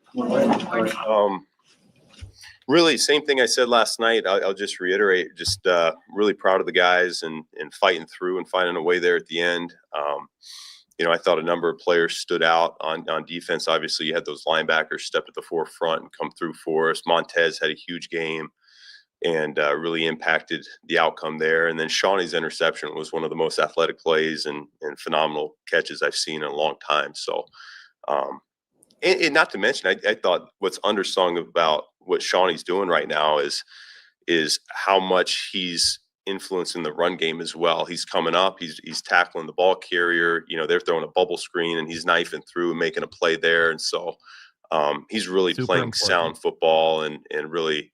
Um, really, same thing I said last night. I'll just reiterate. Just really proud of the guys and fighting through and finding a way there at the end. I thought a number of players stood out on defense. Obviously, you had those linebackers step at the forefront and come through for us. Montez had a huge game and really impacted the outcome there. And then Shawnee's interception was one of the most athletic plays and phenomenal catches I've seen in a long time. So, and not to mention, I thought what's undersung about what Shawnee's doing right now is how much he's influencing the run game as well. He's coming up, he's tackling the ball carrier. They're throwing a bubble screen and he's knifing through and making a play there. And so he's really Super playing important. sound football and really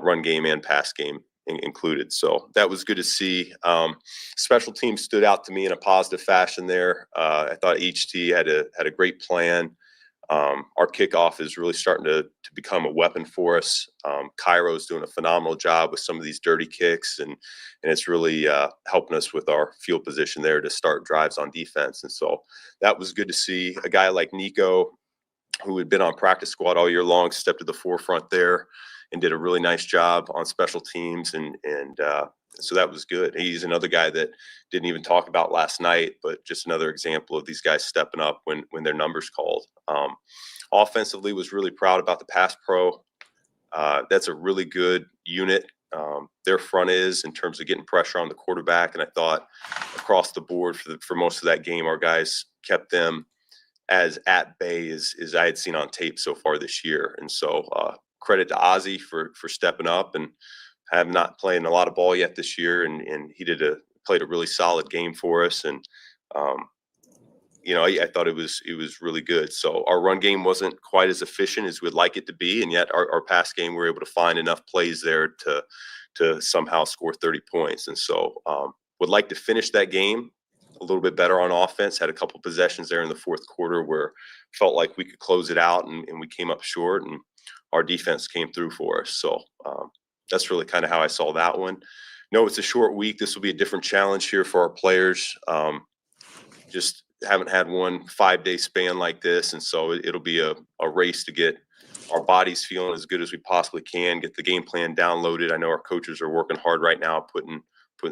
run game and pass game included. So that was good to see. Special teams stood out to me in a positive fashion there. I thought HT had a great plan. Our kickoff is really starting to become a weapon for us. Cairo's doing a phenomenal job with some of these dirty kicks, and it's really helping us with our field position there to start drives on defense. And so that was good to see. A guy like Nico, who had been on practice squad all year long, stepped to the forefront there and did a really nice job on special teams. And so that was good. He's another guy that didn't even talk about last night, but just another example of these guys stepping up when their number's called. Offensively, was really proud about the pass pro. That's a really good unit. Their front is in terms of getting pressure on the quarterback. And I thought across the board for most of that game, our guys kept them as at bay as I had seen on tape so far this year. And so credit to Ozzie for stepping up, and have not playing a lot of ball yet this year. And he played a really solid game for us. And, I thought it was really good. So our run game wasn't quite as efficient as we'd like it to be. And yet our pass game, we were able to find enough plays there to somehow score 30 points. And so would like to finish that game a little bit better on offense. Had a couple possessions there in the fourth quarter where felt like we could close it out, and we came up short, and our defense came through for us. So that's really kind of how I saw that one. No, it's a short week. This will be a different challenge here for our players. Just haven't had one 5-day span like this. And so it'll be a race to get our bodies feeling as good as we possibly can, get the game plan downloaded. I know our coaches are working hard right now, putting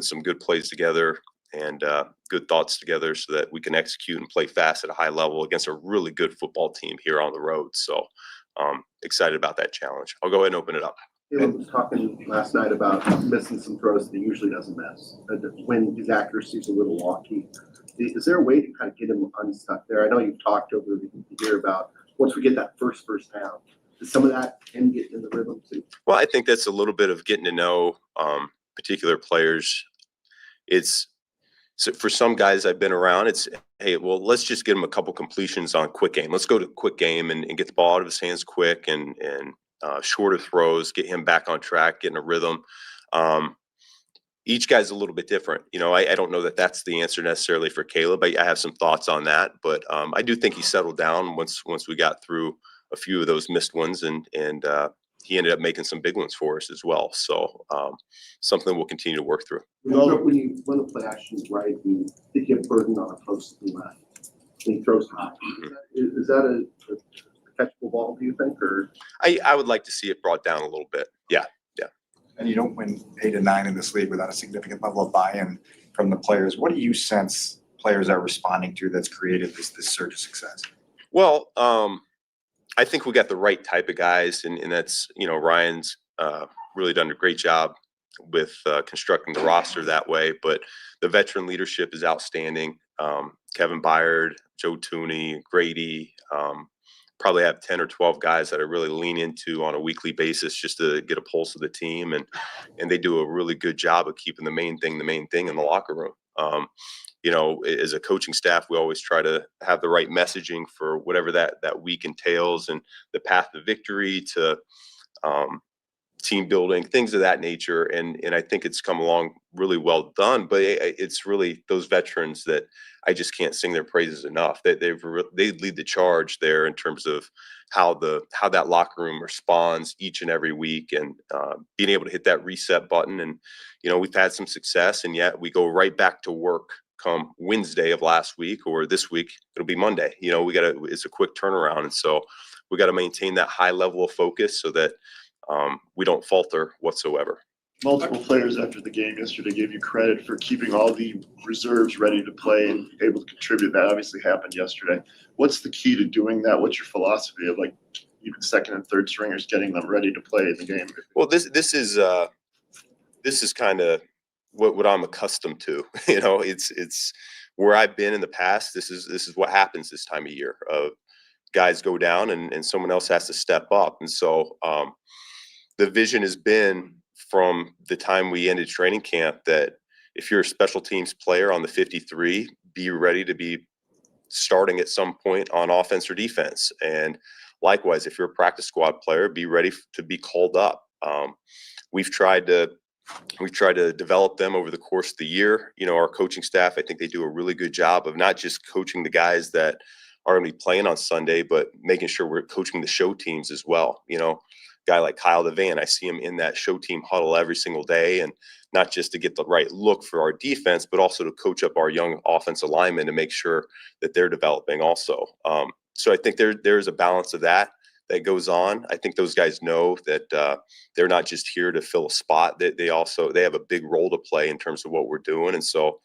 some good plays together and good thoughts together so that we can execute and play fast at a high level against a really good football team here on the road. So excited about that challenge. I'll go ahead and open it up. Caleb was talking last night about missing some throws that he usually doesn't miss, when his accuracy is a little wonky. Is there a way to kind of get him unstuck there? I know you've talked over the year about once we get that first down, does some of that can get in the rhythm too? Well, I think that's a little bit of getting to know particular players. So for some guys I've been around, it's, hey, well, let's just get him a couple completions on quick game. Let's go to quick game and get the ball out of his hands quick and shorter throws, get him back on track, get in a rhythm. Each guy's a little bit different. I don't know that that's the answer necessarily for Caleb. I have some thoughts on that, but I do think he settled down once we got through a few of those missed ones, and he ended up making some big ones for us as well. So something we'll continue to work through. When you run the play action right, you think you have burden on a post and left, and he throws high. Is that a catchable ball, do you think? Or I would like to see it brought down a little bit. Yeah. And you don't win 8 and 9 in this league without a significant level of buy-in from the players. What do you sense players are responding to that's created this surge of success? Well, I think we got the right type of guys, and that's, Ryan's really done a great job with constructing the roster that way. But the veteran leadership is outstanding. Kevin Byard, Joe Tooney, Grady, probably have 10 or 12 guys that I really lean into on a weekly basis just to get a pulse of the team. And they do a really good job of keeping the main thing in the locker room. As a coaching staff, we always try to have the right messaging for whatever that week entails, and the path to victory to team building, things of that nature. And I think it's come along really well done, but it's really those veterans that I just can't sing their praises enough. That they lead the charge there in terms of how that locker room responds each and every week, and being able to hit that reset button. And, we've had some success, and yet we go right back to work come Wednesday of last week, or this week, it'll be Monday. It's a quick turnaround. And so we got to maintain that high level of focus so that we don't falter whatsoever. Multiple players after the game yesterday gave you credit for keeping all the reserves ready to play and able to contribute. That obviously happened yesterday. What's the key to doing that? What's your philosophy of like even second and third stringers getting them ready to play in the game? Well, this is kind of what I'm accustomed to. It's where I've been in the past. This is what happens this time of year. Guys go down and someone else has to step up. And so the vision has been from the time we ended training camp that if you're a special teams player on the 53, be ready to be starting at some point on offense or defense. And likewise, if you're a practice squad player, be ready to be called up. We've tried to develop them over the course of the year. Our coaching staff, I think they do a really good job of not just coaching the guys that are going to be playing on Sunday, but making sure we're coaching the show teams as well. Guy like Kyle DeVan, I see him in that show team huddle every single day, and not just to get the right look for our defense, but also to coach up our young offensive linemen to make sure that they're developing also. So I think there's a balance of that goes on. I think those guys know that they're not just here to fill a spot. They have a big role to play in terms of what we're doing. And so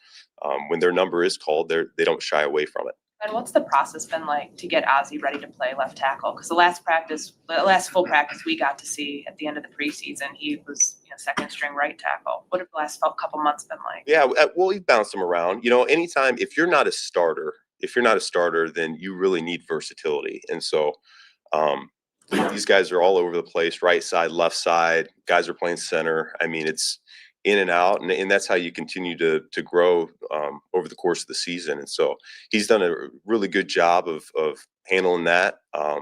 when their number is called, they don't shy away from it. And what's the process been like to get Ozzie ready to play left tackle? Because the last full practice we got to see at the end of the preseason, he was second string right tackle. What have the last couple months been like? Yeah, well, we've bounced him around. Anytime if you're not a starter, then you really need versatility. And so these guys are all over the place, right side, left side. Guys are playing center. I mean, it's in and out, and that's how you continue to grow over the course of the season. And so he's done a really good job of handling that. I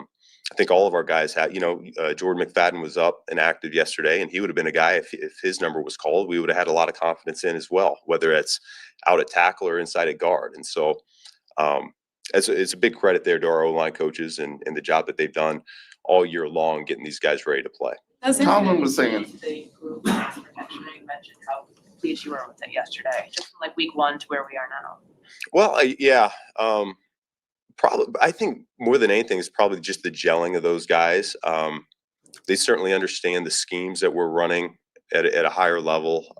think all of our guys have, Jordan McFadden was up and active yesterday, and he would have been a guy, if his number was called, we would have had a lot of confidence in as well, whether it's out at tackle or inside at guard. And so it's a big credit there to our O-line coaches and the job that they've done all year long, getting these guys ready to play. Tomlin was saying the group protection. You mentioned how pleased you were with it yesterday, just from like week 1 to where we are now. Well, yeah, probably. I think more than anything is probably just the gelling of those guys. They certainly understand the schemes that we're running at a higher level.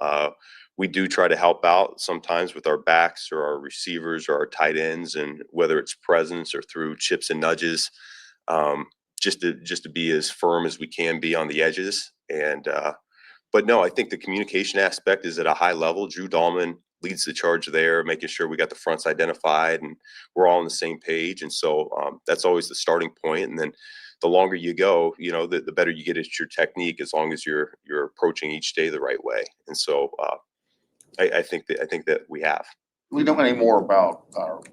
We do try to help out sometimes with our backs or our receivers or our tight ends, and whether it's presence or through chips and nudges. Just to be as firm as we can be on the edges. And but no, I think the communication aspect is at a high level. Drew Dahlman leads the charge there, making sure we got the fronts identified and we're all on the same page. And so that's always the starting point. And then the longer you go, the better you get at your technique, as long as you're approaching each day the right way. And so I think that we have. we know any more about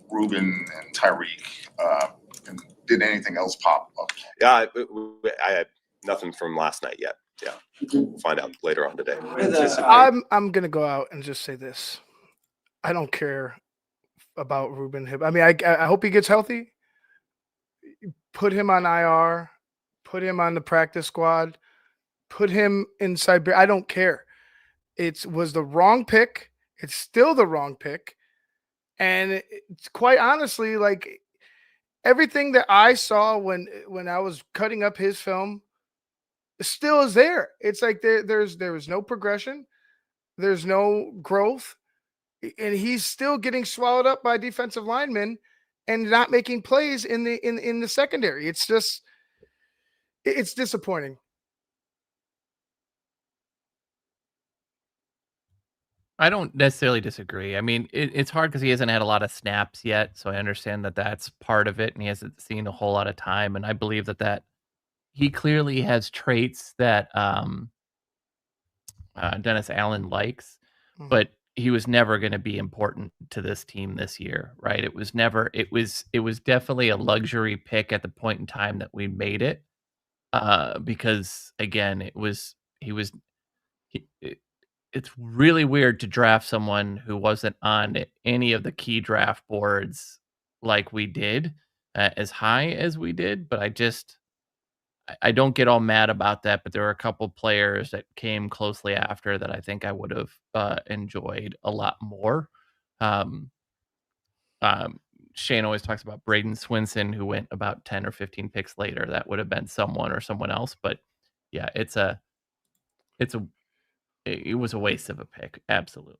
Ruben and Tyreek, and did anything else pop up? Yeah, I had nothing from last night yet. Yeah, we'll find out later on today. I'm gonna go out and just say this: I don't care about Ruben Hib. I mean, I hope he gets healthy. Put him on IR. Put him on the practice squad. Put him inside. I don't care. It was the wrong pick. It's still the wrong pick. And it's quite honestly, like everything that I saw when I was cutting up his film still is there. It's like there was no progression. There's no growth. And he's still getting swallowed up by defensive linemen and not making plays in the secondary. It's just, it's disappointing. I don't necessarily disagree. I mean, it's hard because he hasn't had a lot of snaps yet, so I understand that that's part of it, and he hasn't seen a whole lot of time. And I believe that he clearly has traits that Dennis Allen likes, but he was never going to be important to this team this year, right? It was never. It was definitely a luxury pick at the point in time that we made it, because again, it's really weird to draft someone who wasn't on any of the key draft boards like we did, as high as we did. But I don't get all mad about that. But there were a couple players that came closely after that I think I would have enjoyed a lot more. Shayne always talks about Braden Swinson, who went about 10 or 15 picks later. That would have been someone or someone else. But yeah, it's it was a waste of a pick. Absolutely.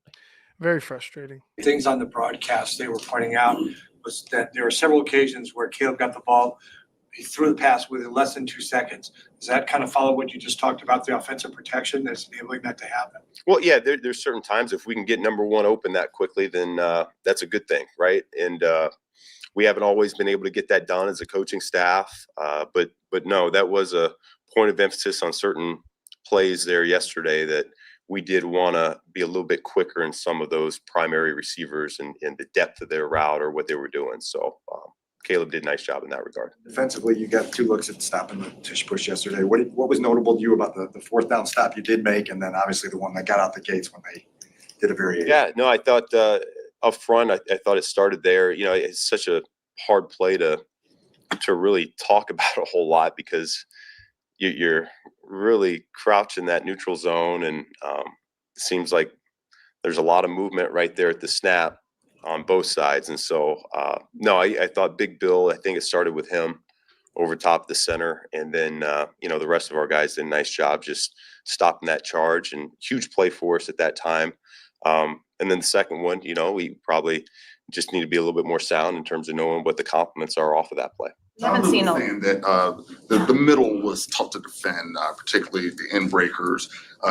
Very frustrating. Things on the broadcast they were pointing out was that there were several occasions where Caleb got the ball, he threw the pass within less than 2 seconds. Does that kind of follow what you just talked about, the offensive protection that's enabling that to happen? Well, yeah, there's certain times if we can get number one open that quickly, then that's a good thing, right? And we haven't always been able to get that done as a coaching staff, but no, that was a point of emphasis on certain plays there yesterday that we did want to be a little bit quicker in some of those primary receivers and the depth of their route or what they were doing. So Caleb did a nice job in that regard. Defensively, you got 2 looks at stopping the tush push yesterday. What was notable to you about the 4th down stop you did make, and then obviously the one that got out the gates when they did a variation? Yeah, no, I thought up front, I thought it started there. You know, it's such a hard play to really talk about a whole lot because you're really crouching that neutral zone, and it seems like there's a lot of movement right there at the snap on both sides. And so, no, I thought Big Bill, I think it started with him over top of the center. And then, the rest of our guys did a nice job just stopping that charge, and huge play for us at that time. And then the second one, we probably just need to be a little bit more sound in terms of knowing what the compliments are off of that play. We haven't seen saying that the middle was tough to defend, particularly the end breakers.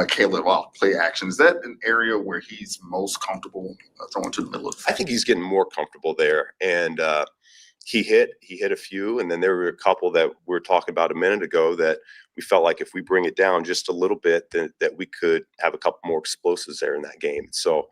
Caleb, play action. Is that an area where he's most comfortable throwing to the middle of the field? I think he's getting more comfortable there, and he hit a few, and then there were a couple that we were talking about a minute ago that we felt like if we bring it down just a little bit, that we could have a couple more explosives there in that game. So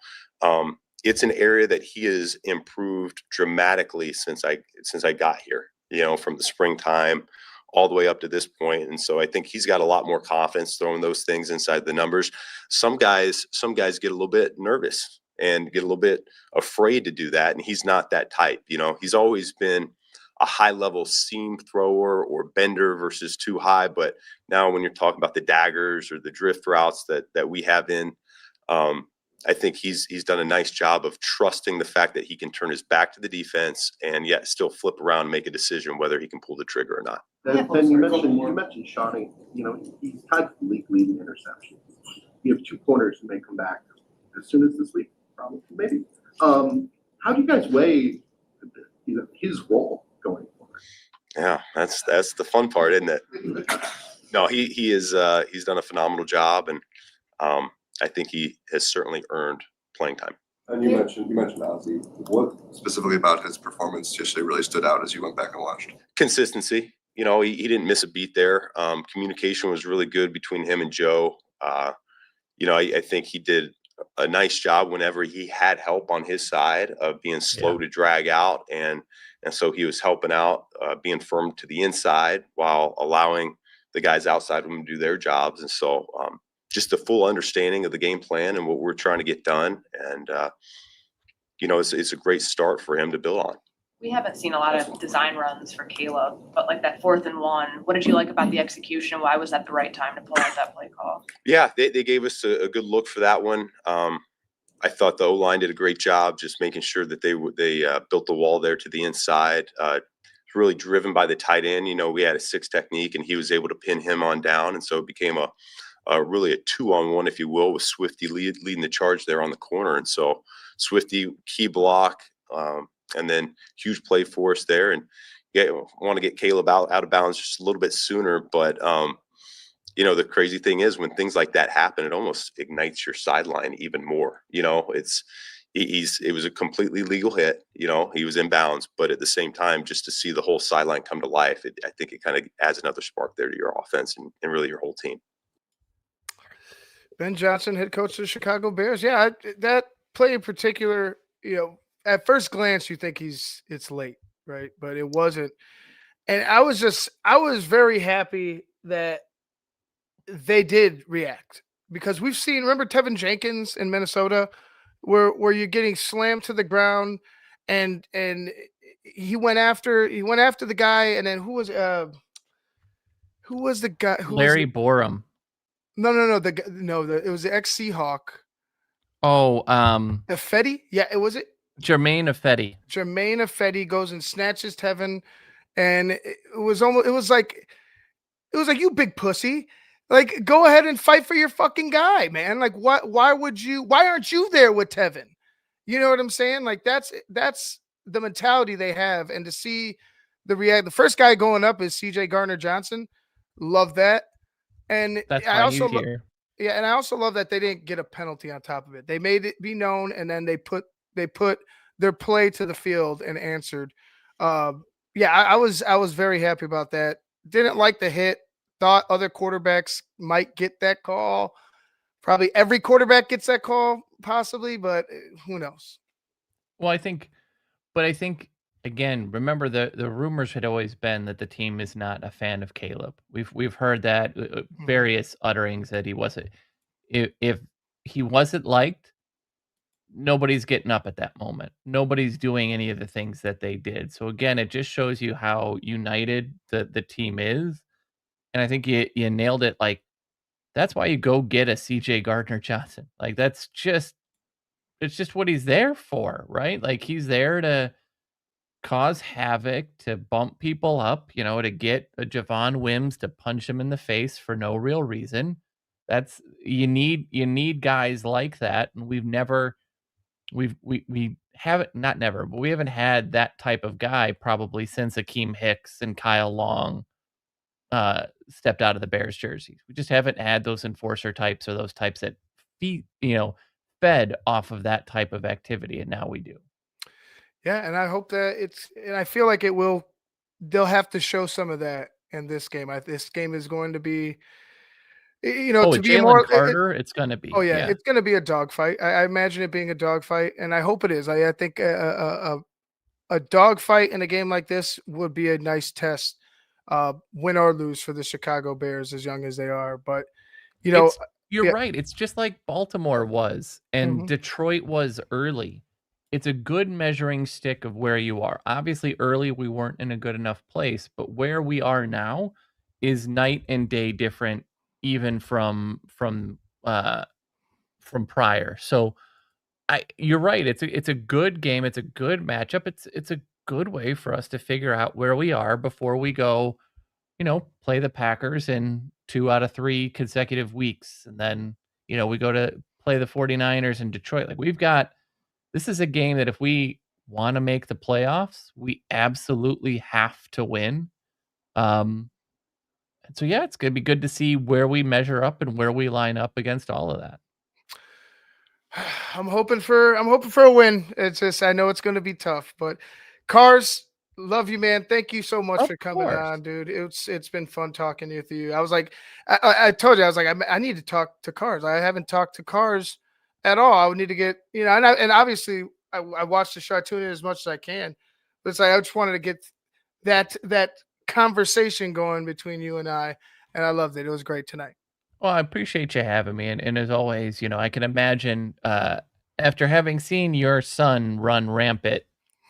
it's an area that he has improved dramatically since I got here. From the springtime all the way up to this point. And so I think he's got a lot more confidence throwing those things inside the numbers. Some guys get a little bit nervous and get a little bit afraid to do that. And he's not that type. He's always been a high level seam thrower or bender versus too high. But now when you're talking about the daggers or the drift routes that we have in, I think he's done a nice job of trusting the fact that he can turn his back to the defense and yet still flip around and make a decision whether he can pull the trigger or not. Ben, you mentioned Shayne. He's tied for the league leading interceptions. You have 2 corners who may come back as soon as this week, probably, maybe. How do you guys weigh his role going forward? Yeah, that's the fun part, isn't it? No, he is he's done a phenomenal job, and I think he has certainly earned playing time. And you mentioned Ozzy. What specifically about his performance yesterday really stood out as you went back and watched? Consistency. He didn't miss a beat there. Communication was really good between him and Joe. I think he did a nice job whenever he had help on his side of being slow to drag out. And so he was helping out, being firm to the inside while allowing the guys outside of him to do their jobs. And so, just the full understanding of the game plan and what we're trying to get done. And, it's a great start for him to build on. We haven't seen a lot of design runs for Caleb, but like that 4th and 1, what did you like about the execution? Why was that the right time to pull out that play call? Yeah, they gave us a good look for that one. I thought the O-line did a great job just making sure that they built the wall there to the inside. Really driven by the tight end. We had a 6 technique, and he was able to pin him on down. And so it became really a 2-on-1, if you will, with Swifty leading the charge there on the corner. And so Swifty, key block, and then huge play for us there. And want to get Caleb out of bounds just a little bit sooner. But, the crazy thing is when things like that happen, it almost ignites your sideline even more. It was a completely legal hit. He was in bounds, but at the same time, just to see the whole sideline come to life, I think it kind of adds another spark there to your offense and really your whole team. Ben Johnson, head coach of the Chicago Bears. Yeah, that play in particular, at first glance, you think it's late, right? But it wasn't. And I was very happy that they did react because we've seen, remember Tevin Jenkins in Minnesota where you're getting slammed to the ground and he went after the guy. And then who was the guy? Larry Borum. No. It was the ex-Seahawk. Oh, Ifedi? Yeah, it was it. Jermaine Ifedi. Jermaine Ifedi goes and snatches Tevin, and it was like you big pussy. Like, go ahead and fight for your fucking guy, man. Like, why aren't you there with Tevin? You know what I'm saying? Like, that's the mentality they have. And to see the first guy going up is CJ Gardner-Johnson. Love that. And That's I why he's also here. yeah, and I also love that they didn't get a penalty on top of it. They made it be known, and then they put their play to the field and answered. Yeah, I was very happy about that. Didn't like the hit. Thought other quarterbacks might get that call. Probably every quarterback gets that call, possibly, but who knows? Well, I think again, remember the rumors had always been that the team is not a fan of Caleb. We've heard that Mhm. various utterings that he wasn't. If he wasn't liked, nobody's getting up at that moment. Nobody's doing any of the things that they did. So again, it just shows you how united the team is. And I think you nailed it. Like that's why you go get a CJ Gardner Johnson. Like it's just what he's there for, right? Like he's there to cause havoc, to bump people up, to get a Javon Wims to punch him in the face for no real reason. That's you need guys like that, and we haven't not never, but we haven't had that type of guy probably since Akeem Hicks and Kyle Long stepped out of the Bears jerseys. We just haven't had those enforcer types or those types that fed off of that type of activity, and now we do. Yeah, and I hope that and I feel like it will. They'll have to show some of that in this game. This game is going to be, Oh, to with be Jalen more. Carter, it's gonna Oh be, yeah, yeah. it's going to be a dogfight. I imagine it being a dogfight, and I hope it is. I think a dogfight in a game like this would be a nice test, win or lose for the Chicago Bears, as young as they are. But you know, It's You're yeah, right, it's just like Baltimore was and mhm. Detroit was early. It's a good measuring stick of where you are. Obviously, early, we weren't in a good enough place, but where we are now is night and day different even from prior. So, you're right, it's a good game, it's a good matchup, it's a good way for us to figure out where we are before we go play the Packers in 2 out of 3 consecutive weeks, and then, we go to play the 49ers in Detroit. Like, this is a game that if we wanna make the playoffs, we absolutely have to win. Um, and so, yeah, it's gonna be good to see where we measure up and where we line up against all of that. I'm hoping for a win. It's just I know it's going to be tough, but Cars, love you, man. Thank you so much Of for coming course. on, dude. It's been fun talking with you. I was like, I told you, I was like, I need to talk to Cars. I haven't talked to Cars at all. I would need to get, and obviously I watched the show. I tune in as much as I can, but it's like I just wanted to get that conversation going between you and I loved it. It was great tonight. Well, I appreciate you having me, and as always, I can imagine, after having seen your son run rampant,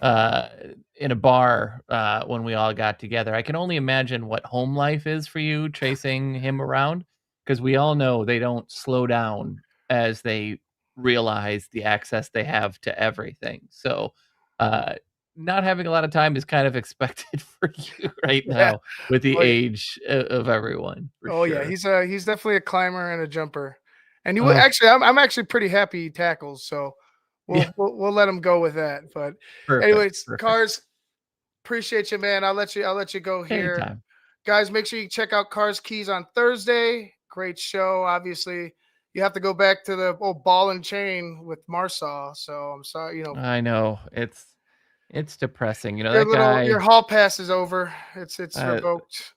uh, in a bar, when we all got together, I can only imagine what home life is for you chasing him around, because we all know they don't slow down as they realize the access they have to everything. So, uh, not having a lot of time is kind of expected for you right Yeah. now with the Oh, yeah. age of everyone, for Oh yeah, sure. he's definitely a climber and a jumper, and he would Uh, actually. I'm actually pretty happy he tackles, so yeah. we'll let him go with that. But Perfect, anyways, perfect. Cars, appreciate you, man. I'll let you go here, Anytime. guys. Make sure you check out Cars Keys on Thursday. Great show. Obviously, you have to go back to the old ball and chain with Marsaw. So I'm sorry, I know, it's depressing, that your guy, hall pass is over. It's uh, revoked.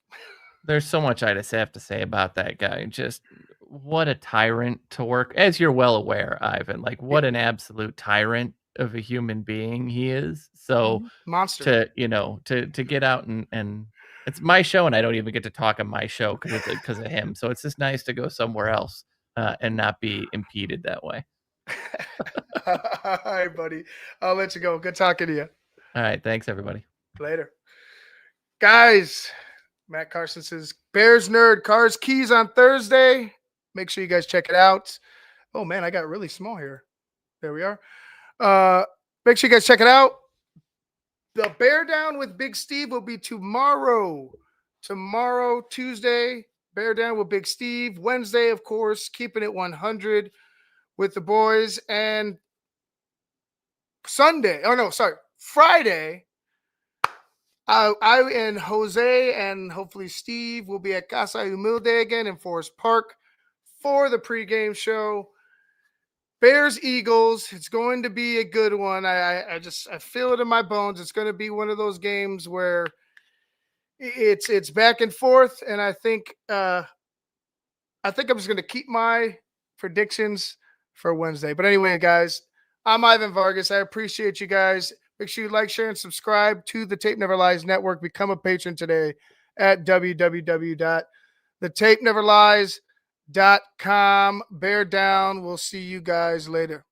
there's so much I just have to say about that guy, just what a tyrant to work as you're well aware, Ivan, like, Yeah, what an absolute tyrant of a human being he is, so monster. to get out and it's my show, and I don't even get to talk on my show because of him, so it's just nice to go somewhere else, and not be impeded that way. All right, buddy. I'll let you go. Good talking to you. Alright, thanks, everybody. Later. Guys, Matt Carson says Bears Nerd Cars Keys on Thursday. Make sure you guys check it out. Oh man, I got really small here. There we are. Make sure you guys check it out. The Bear Down with Big Steve will be tomorrow. Tomorrow, Tuesday, Bear Down with Big Steve. Wednesday, of course, keeping it 100 with the boys. And Friday, I and Jose and hopefully Steve will be at Casa Humilde again in Forest Park for the pregame show. Bears Eagles. It's going to be a good one. I feel it in my bones. It's going to be one of those games where it's back and forth, and I think I'm just going to keep my predictions for Wednesday. But anyway, guys, I'm Ivan Vargas. I appreciate you guys. Make sure you like, share, and subscribe to the Tape Never Lies Network. Become a patron today at www.thetapeneverlies.com. Bear down. We'll see you guys later.